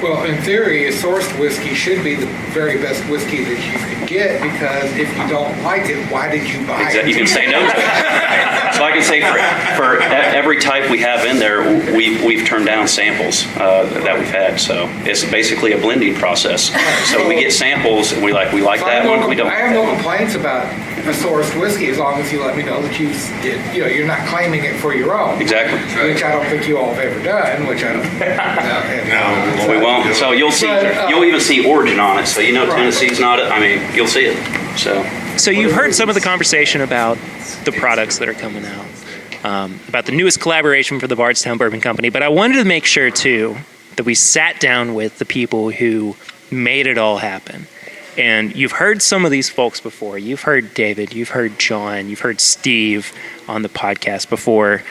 Well, in theory, a sourced whiskey should be the very best whiskey that you could get, because if you don't like it, why did you buy it? you can say no to it. So I can say for every type we have in there, we've turned down samples that we've had. So it's basically a blending process. So we get samples and we like that one. We don't. I have no complaints about a sourced whiskey as long as you let me know that you're not claiming it for your own. Exactly. Which I don't think you all have ever done. Which I don't. No. We won't. So you'll see. You'll even see origin on it. So Tennessee's not. You'll see it. So you've heard some of the conversation about the products that are coming out, about the newest collaboration for the Bardstown Bourbon Company. But I wanted to make sure too that we sat down with the people who made it all happen. And you've heard some of these folks before. You've heard David, you've heard John, you've heard Steve on the podcast before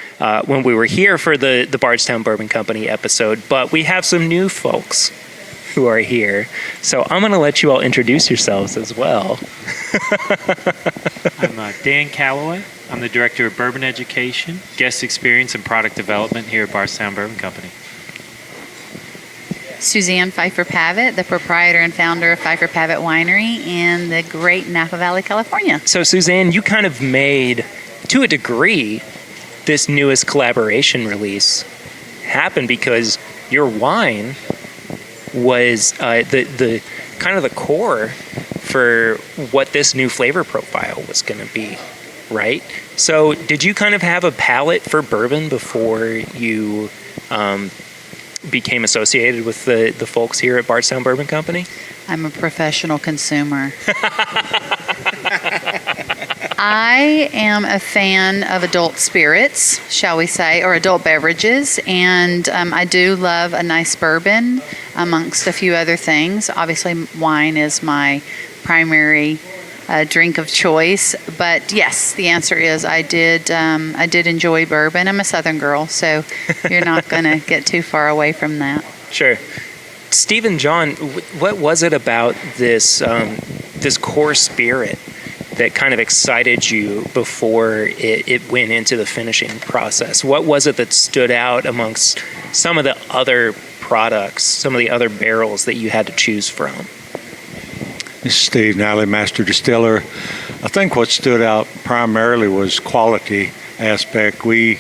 when we were here for the Bardstown Bourbon Company episode. But we have some new folks who are here. So I'm going to let you all introduce yourselves as well. I'm Dan Calloway. I'm the Director of Bourbon Education, Guest Experience, and Product Development here at Bardstown Bourbon Company. Suzanne Pfeiffer Pavitt, the proprietor and founder of Pfeiffer Pavitt Winery in the great Napa Valley, California. So Suzanne, you kind of made, to a degree, this newest collaboration release happen because your wine was the kind of the core for what this new flavor profile was going to be, right? So did you kind of have a palate for bourbon before you became associated with the folks here at Bardstown Bourbon Company? I'm a professional consumer. I am a fan of adult spirits, shall we say, or adult beverages, and I do love a nice bourbon amongst a few other things. Obviously, wine is my primary drink of choice, but yes, the answer is I did enjoy bourbon. I'm a Southern girl, so you're not going to get too far away from that. Sure. Steve and John, what was it about this this core spirit that kind of excited you before it went into the finishing process? What was it that stood out amongst some of the other products, some of the other barrels that you had to choose from? This is Steve Nally, Master Distiller. I think what stood out primarily was quality aspect. We,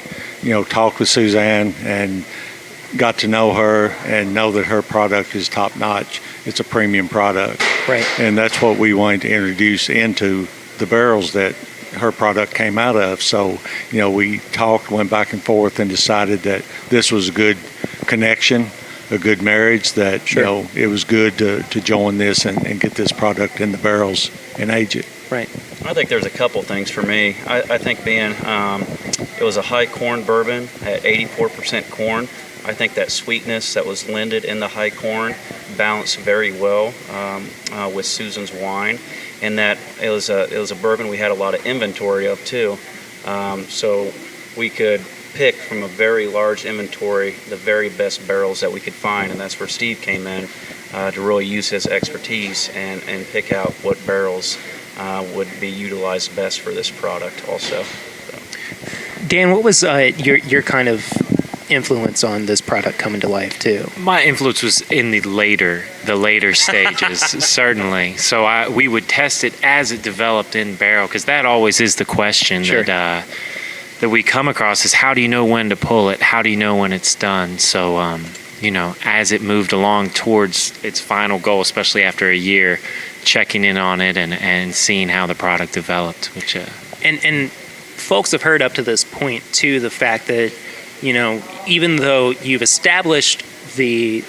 talked with Suzanne and got to know her and know that her product is top notch. It's a premium product. Right. And that's what we wanted to introduce into the barrels that her product came out of. So, we talked, went back and forth, and decided that this was a good connection, a good marriage, that, Sure. It was good to join this and get this product in the barrels and age it. Right. I think there's a couple things for me. I think being, it was a high corn bourbon at 84% corn. I think that sweetness that was blended in the high corn balanced very well with Susan's wine, and that it was a bourbon we had a lot of inventory of too. So we could pick from a very large inventory the very best barrels that we could find, and that's where Steve came in to really use his expertise and pick out what barrels would be utilized best for this product also. So. Dan, what was your kind of influence on this product coming to life too? My influence was in the later stages, certainly. So we would test it as it developed in barrel, because that always is the question. Sure. that we come across is, how do you know when to pull it? How do you know when it's done? So, as it moved along towards its final goal, especially after a year, checking in on it and seeing how the product developed. Which And folks have heard up to this point too the fact that, even though you've established the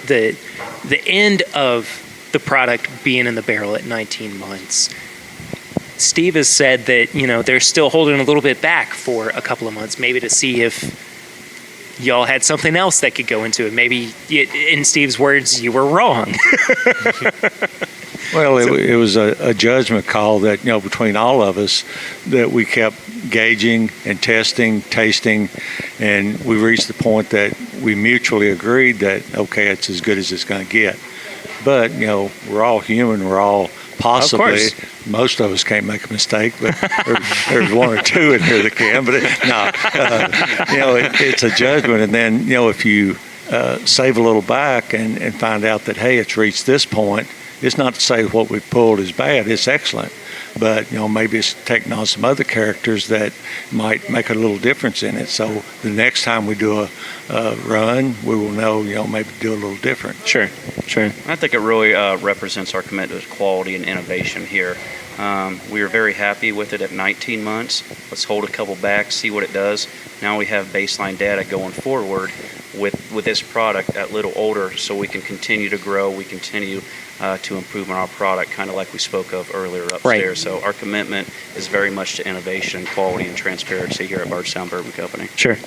end of the product being in the barrel at 19 months, Steve has said that, they're still holding a little bit back for a couple of months, maybe to see if y'all had something else that could go into it. Maybe, in Steve's words, you were wrong. Well, it was a judgment call that, between all of us, that we kept gauging and testing, tasting, and we reached the point that we mutually agreed that, okay, it's as good as it's going to get. But, we're all human. We're all possibly, most of us can't make a mistake, but there's one or two in here that can. But it's a judgment. And then, if you save a little back and find out that, hey, it's reached this point, it's not to say what we pulled is bad. It's excellent. But, maybe it's taking on some other characters that might make a little difference in it. So the next time we do a run, we will know, maybe do a little different. Sure. I think it really represents our commitment to quality and innovation here. We were very happy with it at 19 months. Let's hold a couple back, see what it does. Now we have baseline data going forward with this product at little older, so we can continue to grow, we continue to improve on our product, kind of like we spoke of earlier upstairs. Right. So our commitment is very much to innovation, quality, and transparency here at Bardstown Bourbon Company. Sure.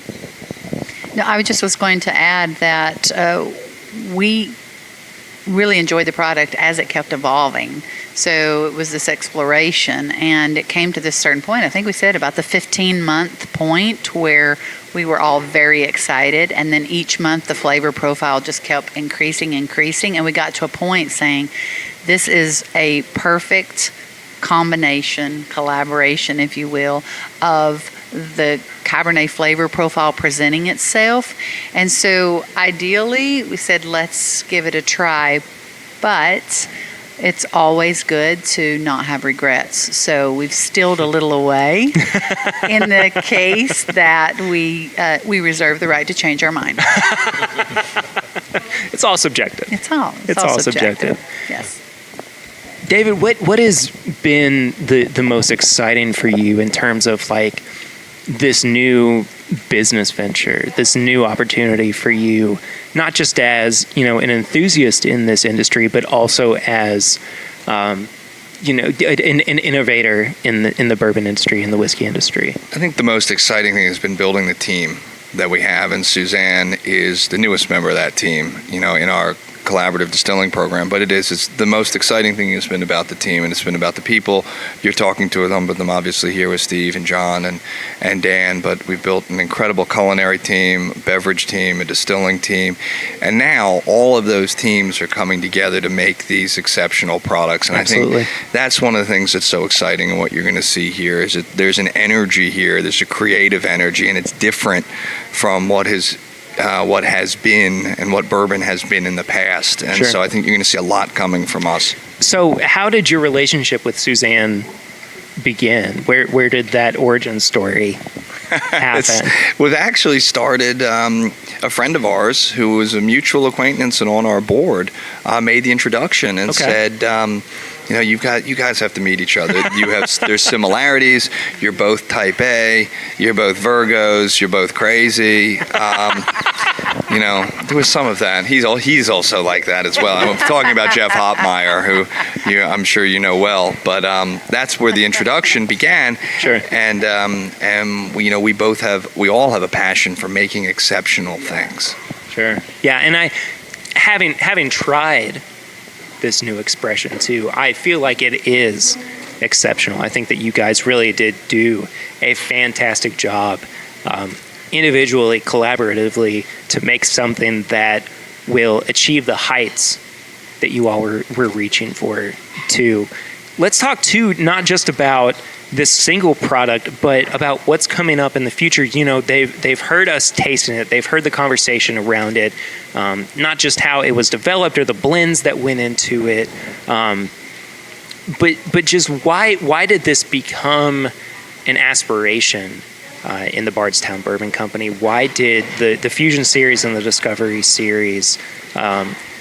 No, I just was going to add that we really enjoyed the product as it kept evolving. So it was this exploration, and it came to this certain point. I think we said about the 15-month point where we were all very excited, and then each month the flavor profile just kept increasing, and we got to a point saying, this is a perfect collaboration, if you will, of the Cabernet flavor profile presenting itself. And so ideally, we said, let's give it a try, but it's always good to not have regrets. So we've stilled a little away in the case that we reserve the right to change our mind. It's all subjective. It's all subjective. Yes. David, what has been the most exciting for you in terms of like this new business venture, this new opportunity for you, not just as, you know, an enthusiast in this industry, but also as, you know, an innovator in the bourbon industry, in the whiskey industry? I think the most exciting thing has been building the team that we have, and Suzanne is the newest member of that team, you know, in our collaborative distilling program. But it's the most exciting thing has been about the team, and it's been about the people. You're talking to them obviously here with Steve and John and Dan, but we've built an incredible culinary team, beverage team, a distilling team, and now all of those teams are coming together to make these exceptional products. And Absolutely. I think that's one of the things that's so exciting, and what you're going to see here is that there's an energy here, there's a creative energy, and it's different from what has been and what bourbon has been in the past. And Sure. so I think you're going to see a lot coming from us. So how did your relationship with Suzanne begin? Where did that origin story happen? We've actually started, a friend of ours who was a mutual acquaintance and on our board made the introduction and said, you know, you guys have to meet each other. There's similarities. You're both type A. You're both Virgos. You're both crazy. You know, there was some of that. He's also like that as well. I'm talking about Jeff Hopmeyer, who I'm sure you know well. But that's where the introduction began. Sure. And you know, we all have a passion for making exceptional things. Sure. Yeah, and I, having tried this new expression too, I feel like it is exceptional. I think that you guys really did do a fantastic job, individually, collaboratively, to make something that will achieve the heights that you all were reaching for too. Let's talk too, not just about this single product, but about what's coming up in the future. You know, they've heard us tasting it. They've heard the conversation around it, not just how it was developed or the blends that went into it, but just why did this become an aspiration in the Bardstown Bourbon Company? Why did the Fusion series and the Discovery series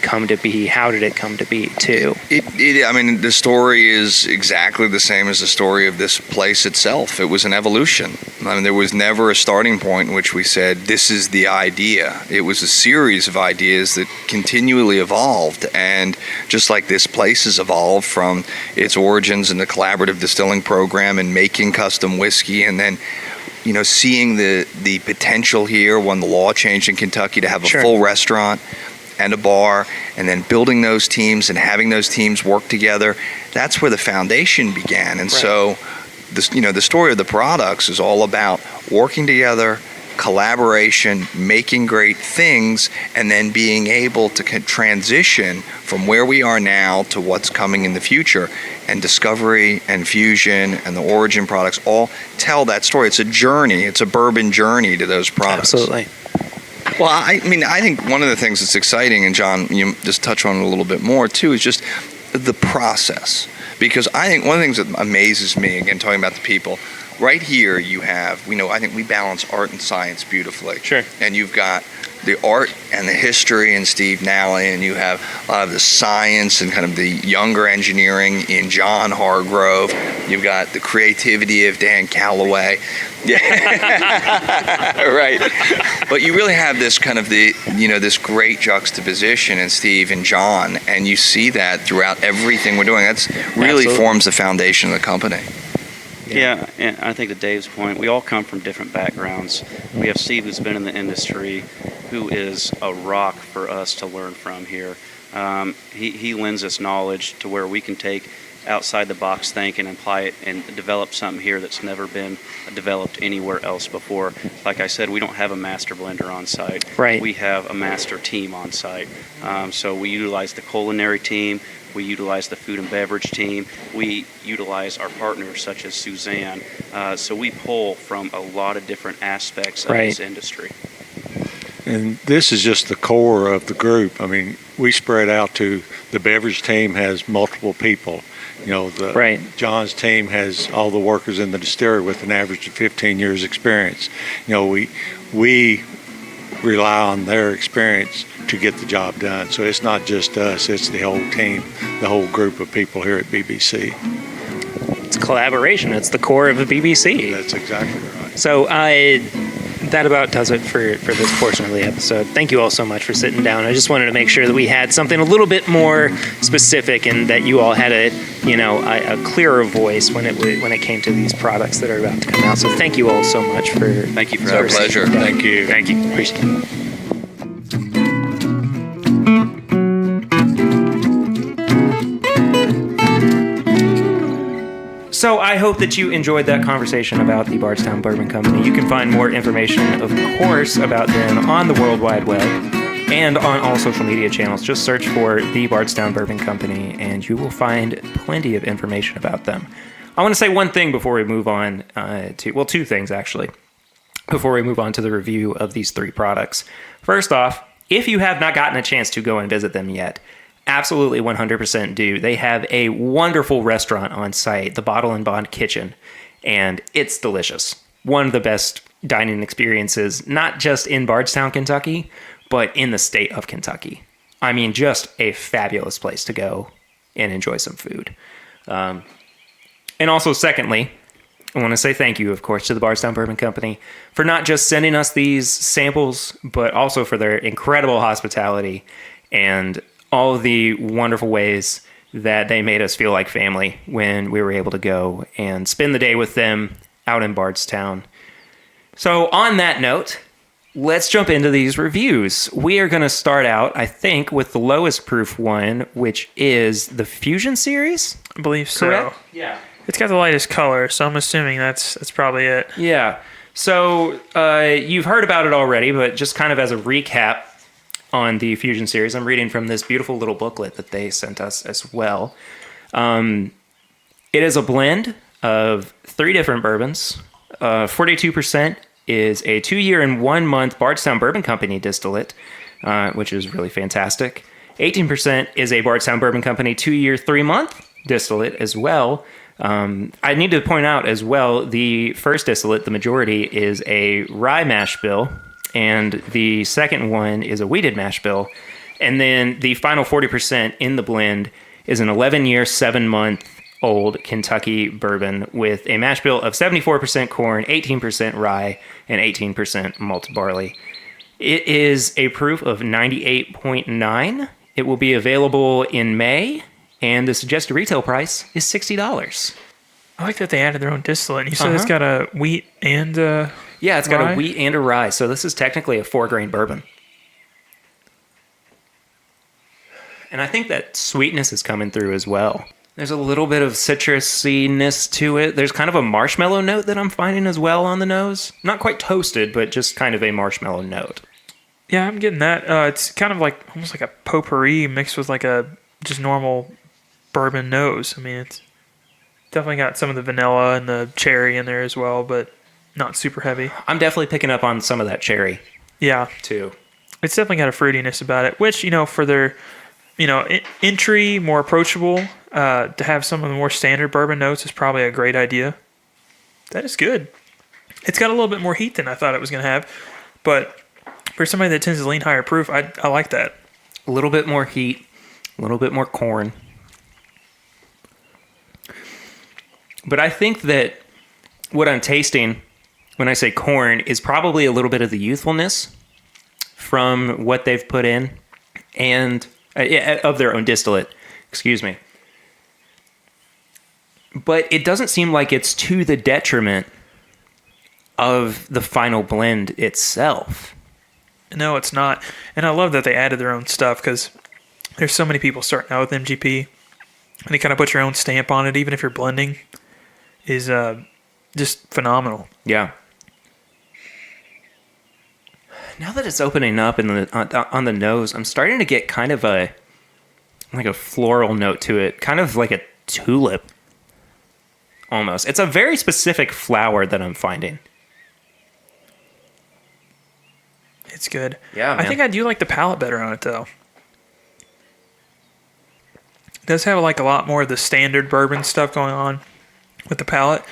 come to be? How did it come to be too? I mean, the story is exactly the same as the story of this place itself. It was an evolution. I mean, there was never a starting point in which we said, this is the idea. It was a series of ideas that continually evolved. And just like this place has evolved from its origins in the collaborative distilling program and making custom whiskey, and then, you know, seeing the potential here when the law changed in Kentucky to have a full restaurant and a bar, and then building those teams and having those teams work together. That's where the foundation began. And so, the story of the products is all about working together, collaboration, making great things, and then being able to transition from where we are now to what's coming in the future. And Discovery and Fusion and the Origin products all tell that story. It's a journey. It's a bourbon journey to those products. Absolutely. Well, I mean, I think one of the things that's exciting, and John, you just touch on it a little bit more too, is just the process. Because I think one of the things that amazes me, again, talking about the people, right here you have, I think we balance art and science beautifully. Sure. And you've got the art and the history in Steve Nally, and you have a lot of the science and kind of the younger engineering in John Hargrove. You've got the creativity of Dan Calloway. Yeah. Right. But you really have this kind of this great juxtaposition in Steve and John, and you see that throughout everything we're doing. That's really forms the foundation of the company. Yeah, and I think to Dave's point, we all come from different backgrounds. We have Steve, who's been in the industry, who is a rock for us to learn from here. He lends us knowledge to where we can take outside the box thinking and apply it and develop something here that's never been developed anywhere else before. Like I said, we don't have a master blender on site. Right. We have a master team on site. So we utilize the culinary team. We utilize the food and beverage team. We utilize our partners such as Suzanne. So we pull from a lot of different aspects of this industry. And this is just the core of the group. I mean, we spread out to the beverage team has multiple people. John's team has all the workers in the distillery with an average of 15 years experience. We rely on their experience to get the job done. So it's not just us, it's the whole team, the whole group of people here at BBC. It's collaboration. It's the core of the BBC. That's exactly right. So that about does it for this portion of the episode. Thank you all so much for sitting down. I just wanted to make sure that we had something a little bit more specific and that you all had a clearer voice when it came to these products that are about to come out. So thank you all so much for. Thank you for our pleasure. Thank you. Thank you. Appreciate it. So I hope that you enjoyed that conversation about the Bardstown Bourbon Company. You can find more information, of course, about them on the World Wide Web and on all social media channels. Just search for the Bardstown Bourbon Company and you will find plenty of information about them. I want to say one thing before we move on two things actually, before we move on to the review of these three products. First off, if you have not gotten a chance to go and visit them yet, absolutely 100% do. They have a wonderful restaurant on site, the Bottle and Bond Kitchen, and it's delicious. One of the best dining experiences, not just in Bardstown, Kentucky, but in the state of Kentucky. I mean, just a fabulous place to go and enjoy some food. And also, secondly, I want to say thank you, of course, to the Bardstown Bourbon Company for not just sending us these samples, but also for their incredible hospitality and all of the wonderful ways that they made us feel like family when we were able to go and spend the day with them out in Bardstown. So on that note, let's jump into these reviews. We are going to start out, I think, with the lowest proof one, which is the Fusion series. I believe so. Correct? Yeah. It's got the lightest color, so I'm assuming that's probably it. Yeah. So you've heard about it already, but just kind of as a recap on the Fusion series, I'm reading from this beautiful little booklet that they sent us as well. It is a blend of 3 different bourbons. 42% is a 2-year and 1-month Bardstown Bourbon Company distillate, which is really fantastic. 18% is a Bardstown Bourbon Company 2-year, 3-month distillate as well. I need to point out as well, the first distillate, the majority, is a rye mash bill, and the second one is a wheated mash bill. And then the final 40% in the blend is an 11-year, 7-month-old Kentucky bourbon with a mash bill of 74% corn, 18% rye, and 18% malted barley. It is a proof of 98.9. It will be available in May, and the suggested retail price is $60. I like that they added their own distillate. You said it's got a wheat and yeah, it's got rye? a wheat and a rye, so this is technically a 4-grain bourbon. And I think that sweetness is coming through as well. There's a little bit of citrusiness to it. There's kind of a marshmallow note that I'm finding as well on the nose. Not quite toasted, but just kind of a marshmallow note. Yeah, I'm getting that. It's kind of like almost like a potpourri mixed with like a just normal bourbon nose. I mean, it's definitely got some of the vanilla and the cherry in there as well, but not super heavy. I'm definitely picking up on some of that cherry. Yeah. Too. It's definitely got a fruitiness about it, which, for their, entry, more approachable, to have some of the more standard bourbon notes is probably a great idea. That is good. It's got a little bit more heat than I thought it was going to have, but for somebody that tends to lean higher proof, I like that. A little bit more heat, a little bit more corn. But I think that what I'm tasting when I say corn is probably a little bit of the youthfulness from what they've put in and of their own distillate, excuse me. But it doesn't seem like it's to the detriment of the final blend itself. No, it's not. And I love that they added their own stuff because there's so many people starting out with MGP and they kind of put your own stamp on it, even if you're blending, is just phenomenal. Yeah. Now that it's opening up on the nose, I'm starting to get kind of a floral note to it, kind of like a tulip almost. It's a very specific flower that I'm finding. It's good. Yeah, man. I think I do like the palate better on it, though. It does have like a lot more of the standard bourbon stuff going on with the palate.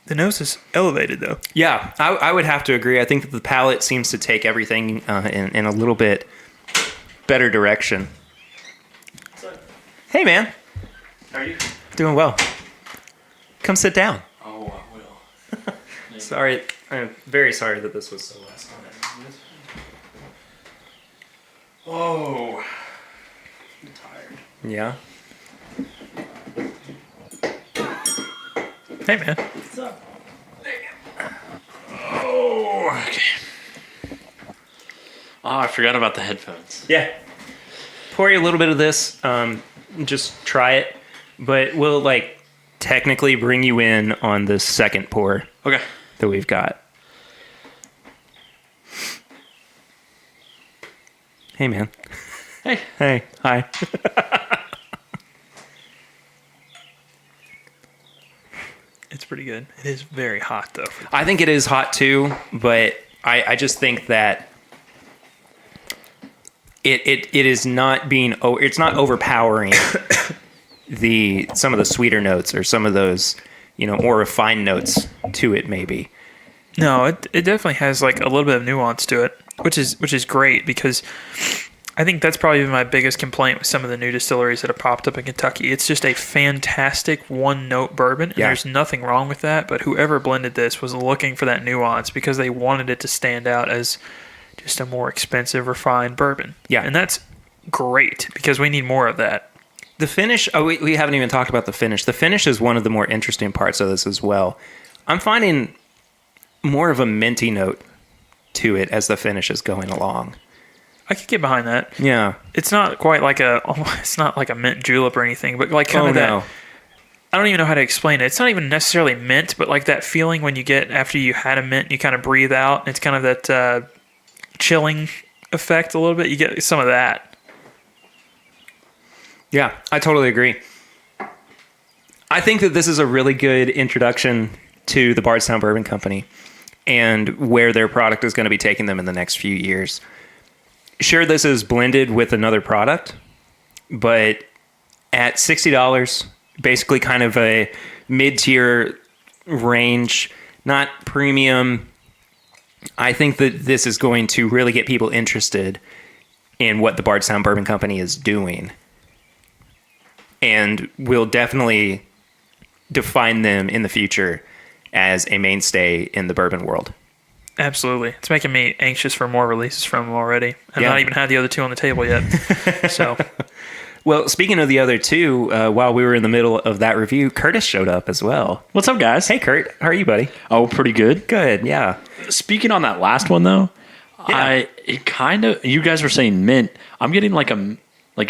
The nose is elevated, though. Yeah, I would have to agree. I think that the palate seems to take everything in a little bit better direction. Hey, man. How are you? Doing well. Come sit down. Oh, I will. Sorry. I'm very sorry that this was so last minute. Oh. I'm tired. Yeah. Hey, man. What's up? Oh, okay. Oh, I forgot about the headphones. Yeah. Pour you a little bit of this. Just try it. But we'll, like, technically bring you in on the second pour. Okay. That we've got. Hey, man. Hey. Hey. Hi. It's pretty good. It is very hot, though. I think it is hot, too, but I just think that it is not being... It's not overpowering some of the sweeter notes or some of those, more refined notes to it, maybe. No, it definitely has like a little bit of nuance to it, which is great because I think that's probably been my biggest complaint with some of the new distilleries that have popped up in Kentucky. It's just a fantastic one-note bourbon, and there's nothing wrong with that, but whoever blended this was looking for that nuance because they wanted it to stand out as just a more expensive, refined bourbon. Yeah. And that's great because we need more of that. The finish, we haven't even talked about the finish. The finish is one of the more interesting parts of this as well. I'm finding more of a minty note to it as the finish is going along. I could get behind that. Yeah. It's not quite like it's not like a mint julep or anything, but like kind of that. No. I don't even know how to explain it. It's not even necessarily mint, but like that feeling when you get after you had a mint, you kind of breathe out. It's kind of that chilling effect a little bit. You get some of that. Yeah, I totally agree. I think that this is a really good introduction to the Bardstown Bourbon Company and where their product is going to be taking them in the next few years. Sure, this is blended with another product, but at $60, basically kind of a mid-tier range, not premium, I think that this is going to really get people interested in what the Bardstown Bourbon Company is doing. And will definitely define them in the future as a mainstay in the bourbon world. Absolutely. It's making me anxious for more releases from them already. I've not even had the other two on the table yet. So, well, speaking of the other two, while we were in the middle of that review, Curtis showed up as well. What's up, guys? Hey, Kurt. How are you, buddy? Oh, pretty good. Good, yeah. Speaking on that last one, though, you guys were saying mint. I'm getting like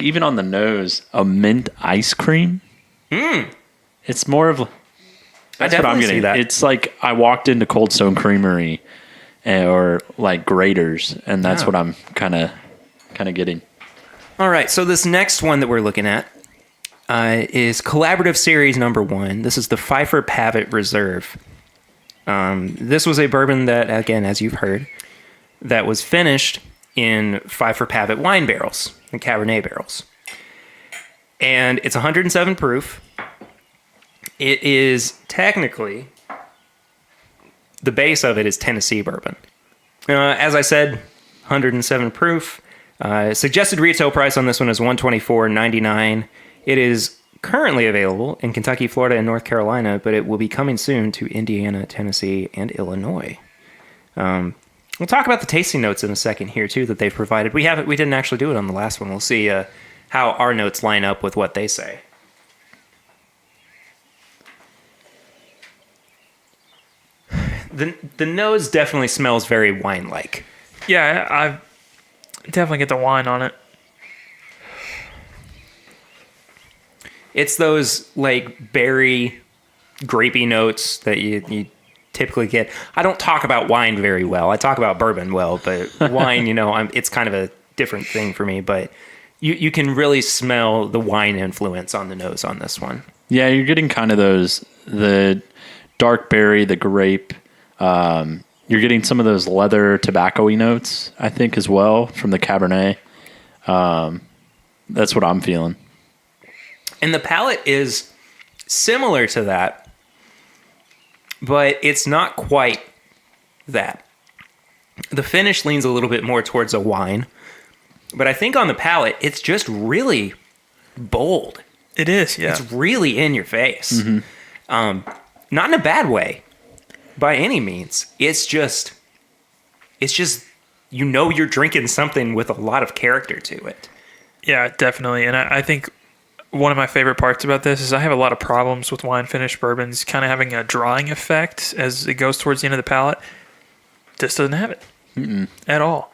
even on the nose, a mint ice cream. It's more of... That's what I'm getting. It's like I walked into Cold Stone Creamery or like Graders, and that's what I'm kind of getting. All right, so this next one that we're looking at is Collaborative Series number 1. This is the Pfeiffer Pavitt Reserve. This was a bourbon that, again, as you've heard, that was finished in Pfeiffer Pavitt wine barrels and Cabernet barrels. And it's 107 proof. It is technically, the base of it is Tennessee bourbon. As I said, 107 proof. Suggested retail price on this one is $124.99. It is currently available in Kentucky, Florida, and North Carolina, but it will be coming soon to Indiana, Tennessee, and Illinois. We'll talk about the tasting notes in a second here too that they've provided. We didn't actually do it on the last one. We'll see how our notes line up with what they say. The nose definitely smells very wine-like. Yeah, I definitely get the wine on it. It's those like berry, grapey notes that you typically get. I don't talk about wine very well. I talk about bourbon well, but wine, it's kind of a different thing for me. But you can really smell the wine influence on the nose on this one. Yeah, you're getting kind of the dark berry, the grape. You're getting some of those leather tobacco-y notes, I think, as well from the Cabernet. That's what I'm feeling. And the palate is similar to that, but it's not quite that. The finish leans a little bit more towards a wine, But I think on the palate, it's just really bold. It is, yeah. It's really in your face. Not in a bad way, by any means. It's just, you know, you're drinking something with a lot of character to it. Yeah, definitely. And I think one of my favorite parts about this is I have a lot of problems with wine finished bourbons kind of having a drying effect as it goes towards the end of the palate. This doesn't have it at all.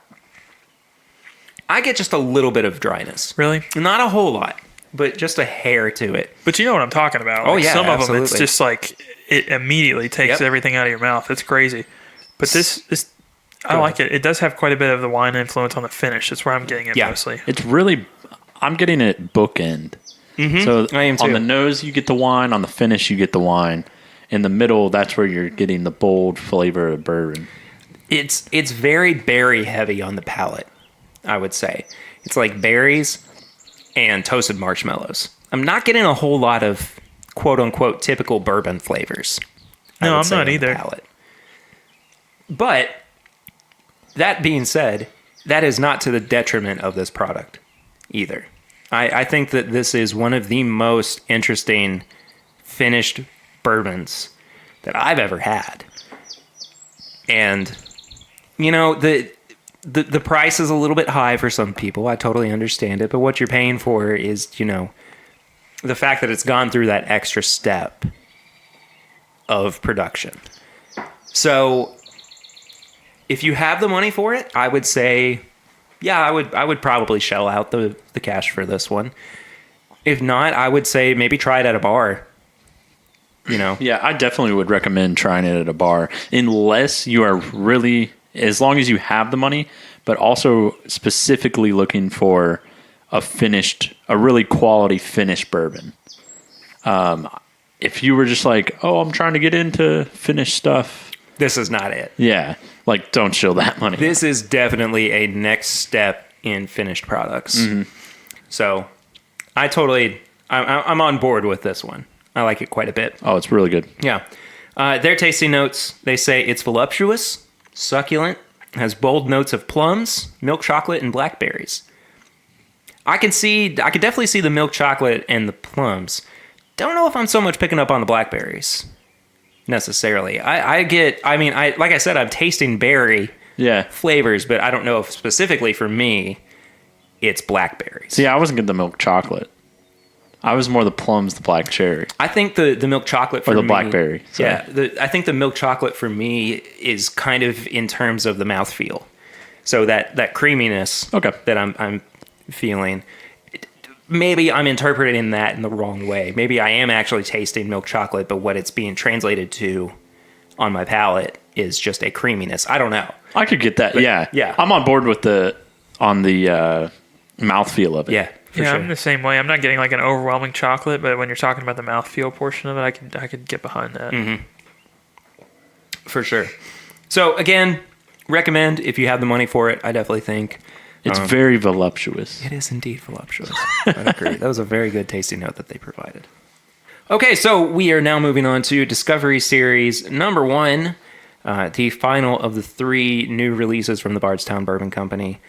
I get just a little bit of dryness. Really? Not a whole lot, but just a hair to it. But you know what I'm talking about. Oh, yeah, some of absolutely. them, it's just like it immediately takes everything out of your mouth. It's crazy. But this I like it. It does have quite a bit of the wine influence on the finish. That's where I'm getting it mostly. It's really, I'm getting it bookend. So I am too. On the nose, you get the wine. On the finish, you get the wine. In the middle, that's where you're getting the bold flavor of bourbon. It's very berry heavy on the palate, I would say. It's like berries and toasted marshmallows. I'm not getting a whole lot of quote unquote typical bourbon flavors. No, I'm not either. Palate. But that being said, that is not to the detriment of this product either. I think that this is one of the most interesting finished bourbons that I've ever had. And, you know, the price is a little bit high for some people. I totally understand it. But what you're paying for is, you know, the fact that it's gone through that extra step of production. So if you have the money for it, I would say, yeah, I would probably shell out the cash for this one. If not, I would say maybe try it at a bar. You know? Yeah, I definitely would recommend trying it at a bar, unless you are really, as long as you have the money, but also specifically looking for a really quality finished bourbon. If you were just like, oh, I'm trying to get into finished stuff, this is not it. Yeah, like don't chill that money. This is definitely a next step in finished products. So I'm on board with this one. I like it quite a bit. Oh, it's really good. Yeah. Their tasting notes, they say it's voluptuous, succulent, has bold notes of plums, milk chocolate, and blackberries. I could definitely see the milk chocolate and the plums. Don't know if I'm so much picking up on the blackberries necessarily. Like I said, I'm tasting berry flavors, but I don't know if specifically for me, it's blackberries. See, I wasn't getting the milk chocolate. I was more the plums, the black cherry. I think the milk chocolate for me... Or the blackberry. Sorry. Yeah, I think the milk chocolate for me is kind of in terms of the mouthfeel. So that creaminess that I'm feeling, maybe I'm interpreting that in the wrong way. Maybe I am actually tasting milk chocolate, but what it's being translated to on my palate is just a creaminess. I don't know. I could get that, but, yeah. I'm on board with the mouthfeel of it. Yeah. Sure. I'm the same way. I'm not getting like an overwhelming chocolate, but when you're talking about the mouthfeel portion of it, I could get behind that. Mm-hmm. For sure. So again, recommend if you have the money for it. I definitely think it's very voluptuous. It is indeed voluptuous. I agree. That was a very good tasting note that they provided. Okay, so we are now moving on to Discovery Series number 1, the final of the 3 new releases from the Bardstown Bourbon Company.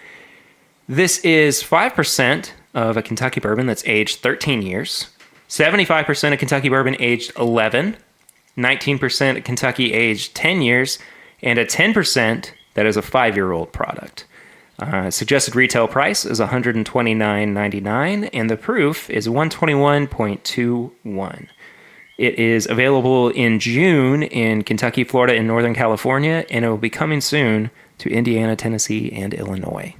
This is 5% of a Kentucky bourbon that's aged 13 years, 75% of Kentucky bourbon aged 11, 19% of Kentucky aged 10 years, and a 10% that is a 5-year-old product. Suggested retail price is $129.99, and the proof is 121.21. It is available in June in Kentucky, Florida, and Northern California, and it will be coming soon to Indiana, Tennessee, and Illinois.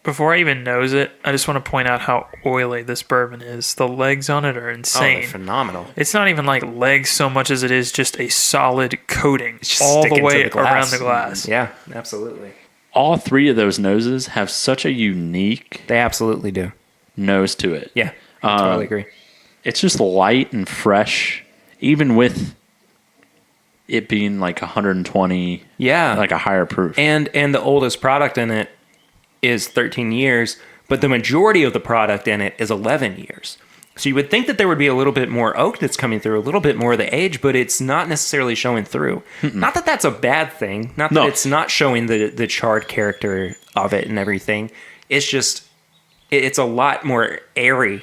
Before I even nose it, I just want to point out how oily this bourbon is. The legs on it are insane. Oh, they're phenomenal. It's not even like legs so much as it is just a solid coating all the way around the glass. Yeah, absolutely. All 3 of those noses have such a unique... They absolutely do. ...nose to it. Yeah, I totally agree. It's just light and fresh, even with it being like 120, like a higher proof. And the oldest product in it is 13 years, but the majority of the product in it is 11 years. So you would think that there would be a little bit more oak that's coming through, a little bit more of the age, but it's not necessarily showing through. Not that that's a bad thing. Not that it's not showing the charred character of it and everything. It's just, it's a lot more airy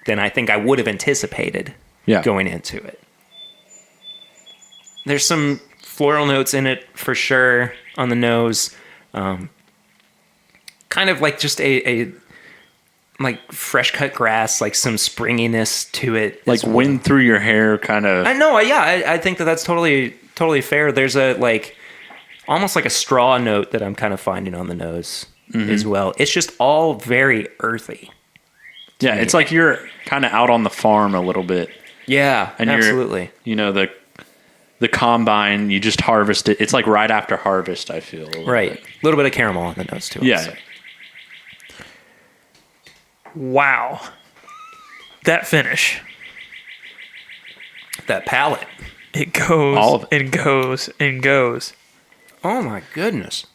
than I think I would have anticipated going into it. There's some floral notes in it for sure on the nose. Kind of like just a like fresh cut grass, like some springiness to it. Like wind through your hair kind of. I know, I think that's totally fair. There's a like almost like a straw note that I'm kind of finding on the nose as well. It's just all very earthy. Yeah, it's like you're kind of out on the farm a little bit. Yeah, and absolutely. You know, the combine, you just harvest it. It's like right after harvest, I feel. Right. A little bit of caramel on the nose too. Yeah. Wow. That finish. That palate. It goes all of it. And goes and goes. Oh my goodness.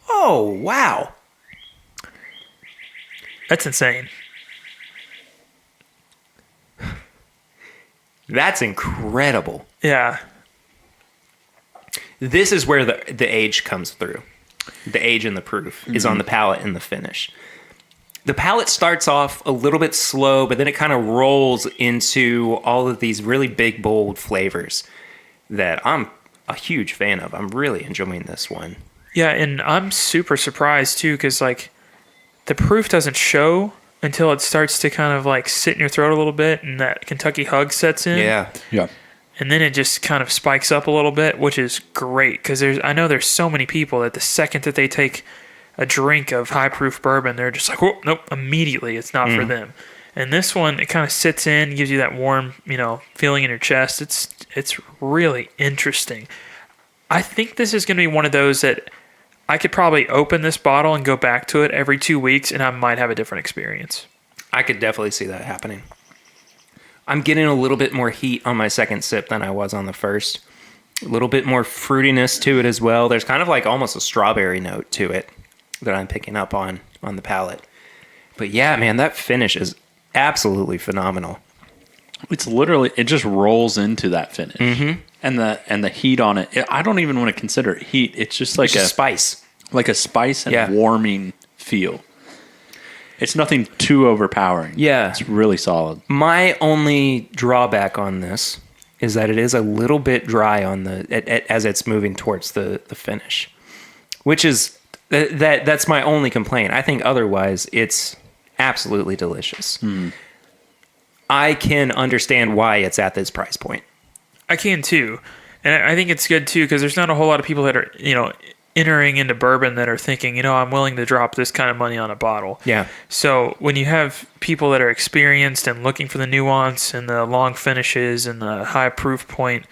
Oh, wow. That's insane. That's incredible. Yeah. This is where the age comes through. The age and the proof is on the palate and the finish. The palate starts off a little bit slow, but then it kind of rolls into all of these really big, bold flavors that I'm a huge fan of. I'm really enjoying this one. Yeah, and I'm super surprised too, because like the proof doesn't show until it starts to kind of like sit in your throat a little bit, and that Kentucky hug sets in. Yeah. And then it just kind of spikes up a little bit, which is great because I know there's so many people that the second that they take a drink of high proof bourbon, they're just like, whoa, nope, immediately it's not for them. And this one, it kind of sits in, gives you that warm, feeling in your chest. It's really interesting. I think this is going to be one of those that I could probably open this bottle and go back to it every 2 weeks, and I might have a different experience. I could definitely see that happening. I'm getting a little bit more heat on my second sip than I was on the first. A little bit more fruitiness to it as well. There's kind of like almost a strawberry note to it that I'm picking up on the palate. But yeah, man, that finish is absolutely phenomenal. It's literally, it just rolls into that finish. Mm-hmm. And the heat on it, I don't even want to consider it heat. It's just like a spice. Like a spice and warming feel. It's nothing too overpowering. Yeah. It's really solid. My only drawback on this is that it is a little bit dry on as it's moving towards the finish, which is that's my only complaint. I think otherwise it's absolutely delicious. I can understand why it's at this price point. I can too. And I think it's good too because there's not a whole lot of people that are, entering into bourbon that are thinking, I'm willing to drop this kind of money on a bottle. Yeah. So when you have people that are experienced and looking for the nuance and the long finishes and the high proof point,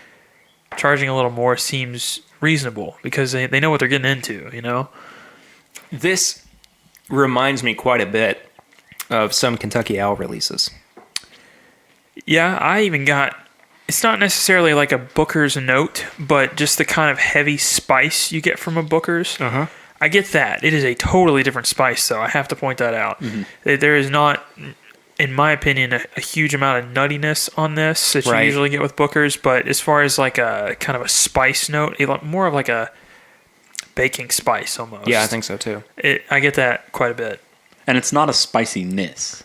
charging a little more seems reasonable because they know what they're getting into, This reminds me quite a bit of some Kentucky Owl releases. Yeah, I even got, it's not necessarily like a Booker's note, but just the kind of heavy spice you get from a Booker's. Uh-huh. I get that. It is a totally different spice, though. I have to point that out. There is not, in my opinion, a huge amount of nuttiness on this that you usually get with Booker's, but as far as like a kind of a spice note, more of like a baking spice almost. Yeah, I think so too. I get that quite a bit. And it's not a spiciness.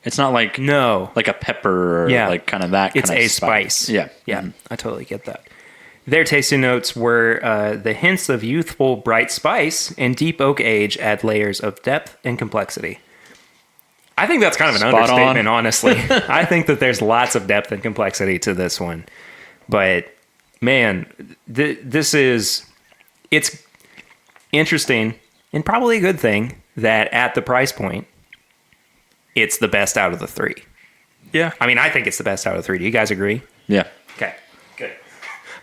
It's not like like a pepper or like kind of that kind it's of a spice. Yeah. Yeah, I totally get that. Their tasting notes were the hints of youthful bright spice and deep oak age add layers of depth and complexity. I think that's kind of an understatement, honestly. I think that there's lots of depth and complexity to this one. But man, it's interesting and probably a good thing that at the price point, it's the best out of the three. Yeah. I mean, I think it's the best out of the three. Do you guys agree? Yeah. Okay. Good.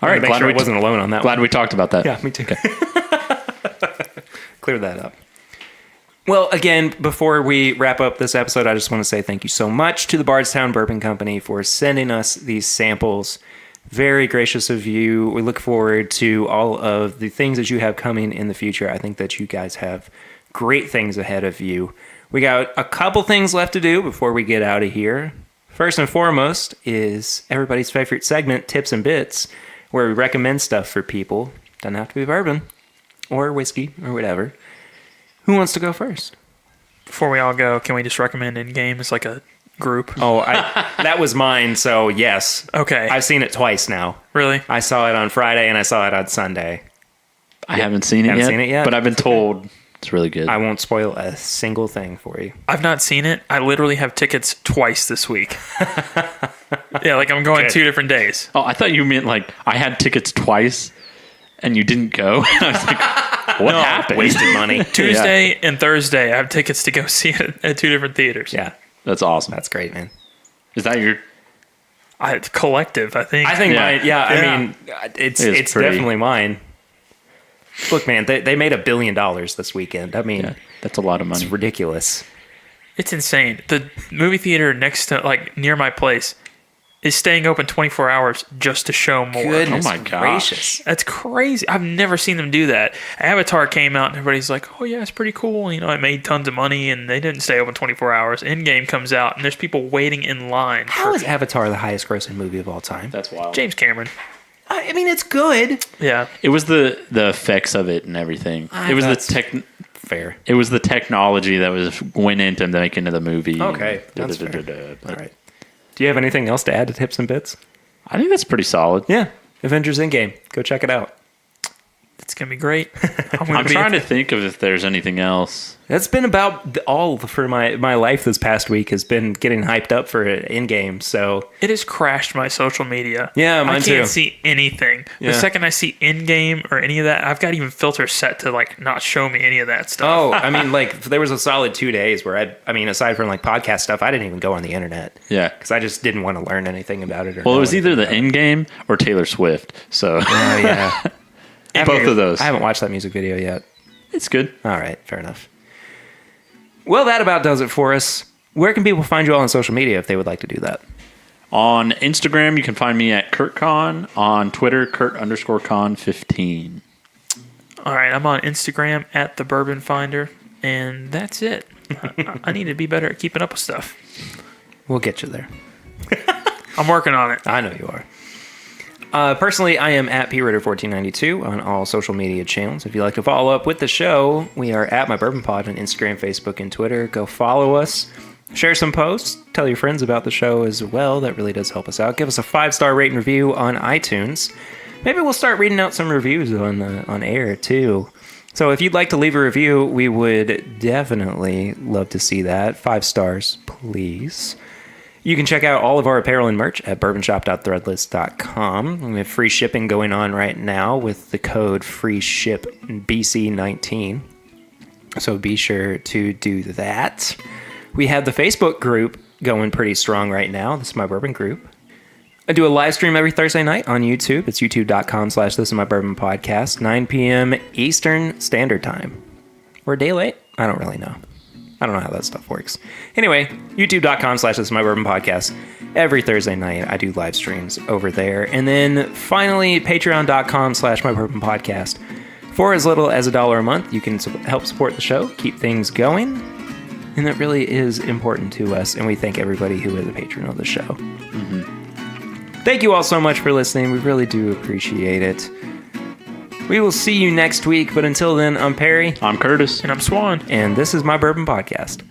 All right. Make sure I wasn't alone on that glad one. we talked about that. Yeah, me too. Okay. Clear that up. Well, again, before we wrap up this episode, I just want to say thank you so much to the Bardstown Bourbon Company for sending us these samples. Very gracious of you. We look forward to all of the things that you have coming in the future. I think that you guys have great things ahead of you. We got a couple things left to do before we get out of here. First and foremost is everybody's favorite segment, Tips and Bits, where we recommend stuff for people. Doesn't have to be bourbon or whiskey or whatever. Who wants to go first? Before we all go, can we just recommend in-game as like a group? Oh, that was mine, so yes. Okay. I've seen it twice now. Really? I saw it on Friday and I saw it on Sunday. I haven't seen it yet, but I've been told it's really good. I won't spoil a single thing for you. I've not seen it. I literally have tickets twice this week. Yeah, like I'm going 2 different days. Oh, I thought you meant like I had tickets twice and you didn't go. I was like, what happened? Wasted money. Tuesday and Thursday, I have tickets to go see it at 2 different theaters. Yeah. That's awesome. That's great, man. Is that your... It's collective, I think. I think mine, I mean, it's definitely mine. Look, man, they made $1 billion this weekend. I mean, that's a lot of money. It's ridiculous. It's insane. The movie theater next to, like, near my place is staying open 24 hours just to show more. Goodness oh my gosh. gracious. That's crazy. I've never seen them do that. Avatar came out and everybody's like, oh yeah, it's pretty cool. You know, it made tons of money and they didn't stay open 24 hours. Endgame comes out and there's people waiting in line. How is Avatar the highest grossing movie of all time? That's wild. James Cameron. I mean, it's good. Yeah. It was the effects of it and everying. It was fair. It was the technology that went into making the movie. Okay, that's fair. All right. Do you have anything else to add to Tips and Bits? I think that's pretty solid. Yeah. Avengers Endgame. Go check it out. It's going to be great. I'm trying to think of if there's anything else. That's been about all for my life this past week has been getting hyped up for Endgame. So it has crashed my social media. Yeah, mine too. I can't see anything. Yeah. The second I see Endgame or any of that, I've got even filters set to like not show me any of that stuff. Oh, I mean, like there was a solid 2 days where I mean, aside from like podcast stuff, I didn't even go on the internet. Yeah, because I just didn't want to learn anything about it. Well, it was either the Endgame or Taylor Swift. So yeah. Both of those. I haven't watched that music video yet. It's good. All right, fair enough. Well, that about does it for us. Where can people find you all on social media if they would like to do that? On Instagram, you can find me at KurtCon. On Twitter, Kurt_Con15. All right, I'm on Instagram at The Bourbon Finder, and that's it. I need to be better at keeping up with stuff. We'll get you there. I'm working on it. I know you are. Personally, I am at PRitter1492 on all social media channels. If you'd like to follow up with the show, we are at My Bourbon Pod on Instagram, Facebook, and Twitter. Go follow us. Share some posts. Tell your friends about the show as well. That really does help us out. Give us a 5-star rate and review on iTunes. Maybe we'll start reading out some reviews on air, too. So if you'd like to leave a review, we would definitely love to see that. 5 stars, please. You can check out all of our apparel and merch at bourbonshop.threadless.com. We have free shipping going on right now with the code FREESHIPBC19. So be sure to do that. We have the Facebook group going pretty strong right now. This is My Bourbon Group. I do a live stream every Thursday night on YouTube. It's youtube.com/This Is My Bourbon Podcast, 9 p.m. Eastern Standard Time. We're a day late? I don't really know. I don't know how that stuff works. Anyway, youtube.com/This Is My Bourbon Podcast. Every Thursday night, I do live streams over there. And then finally, patreon.com/My Bourbon Podcast. For as little as $1 a month, you can help support the show, keep things going. And that really is important to us. And we thank everybody who is a patron of the show. Mm-hmm. Thank you all so much for listening. We really do appreciate it. We will see you next week, but until then, I'm Perry. I'm Curtis. And I'm Swan. And this is My Bourbon Podcast.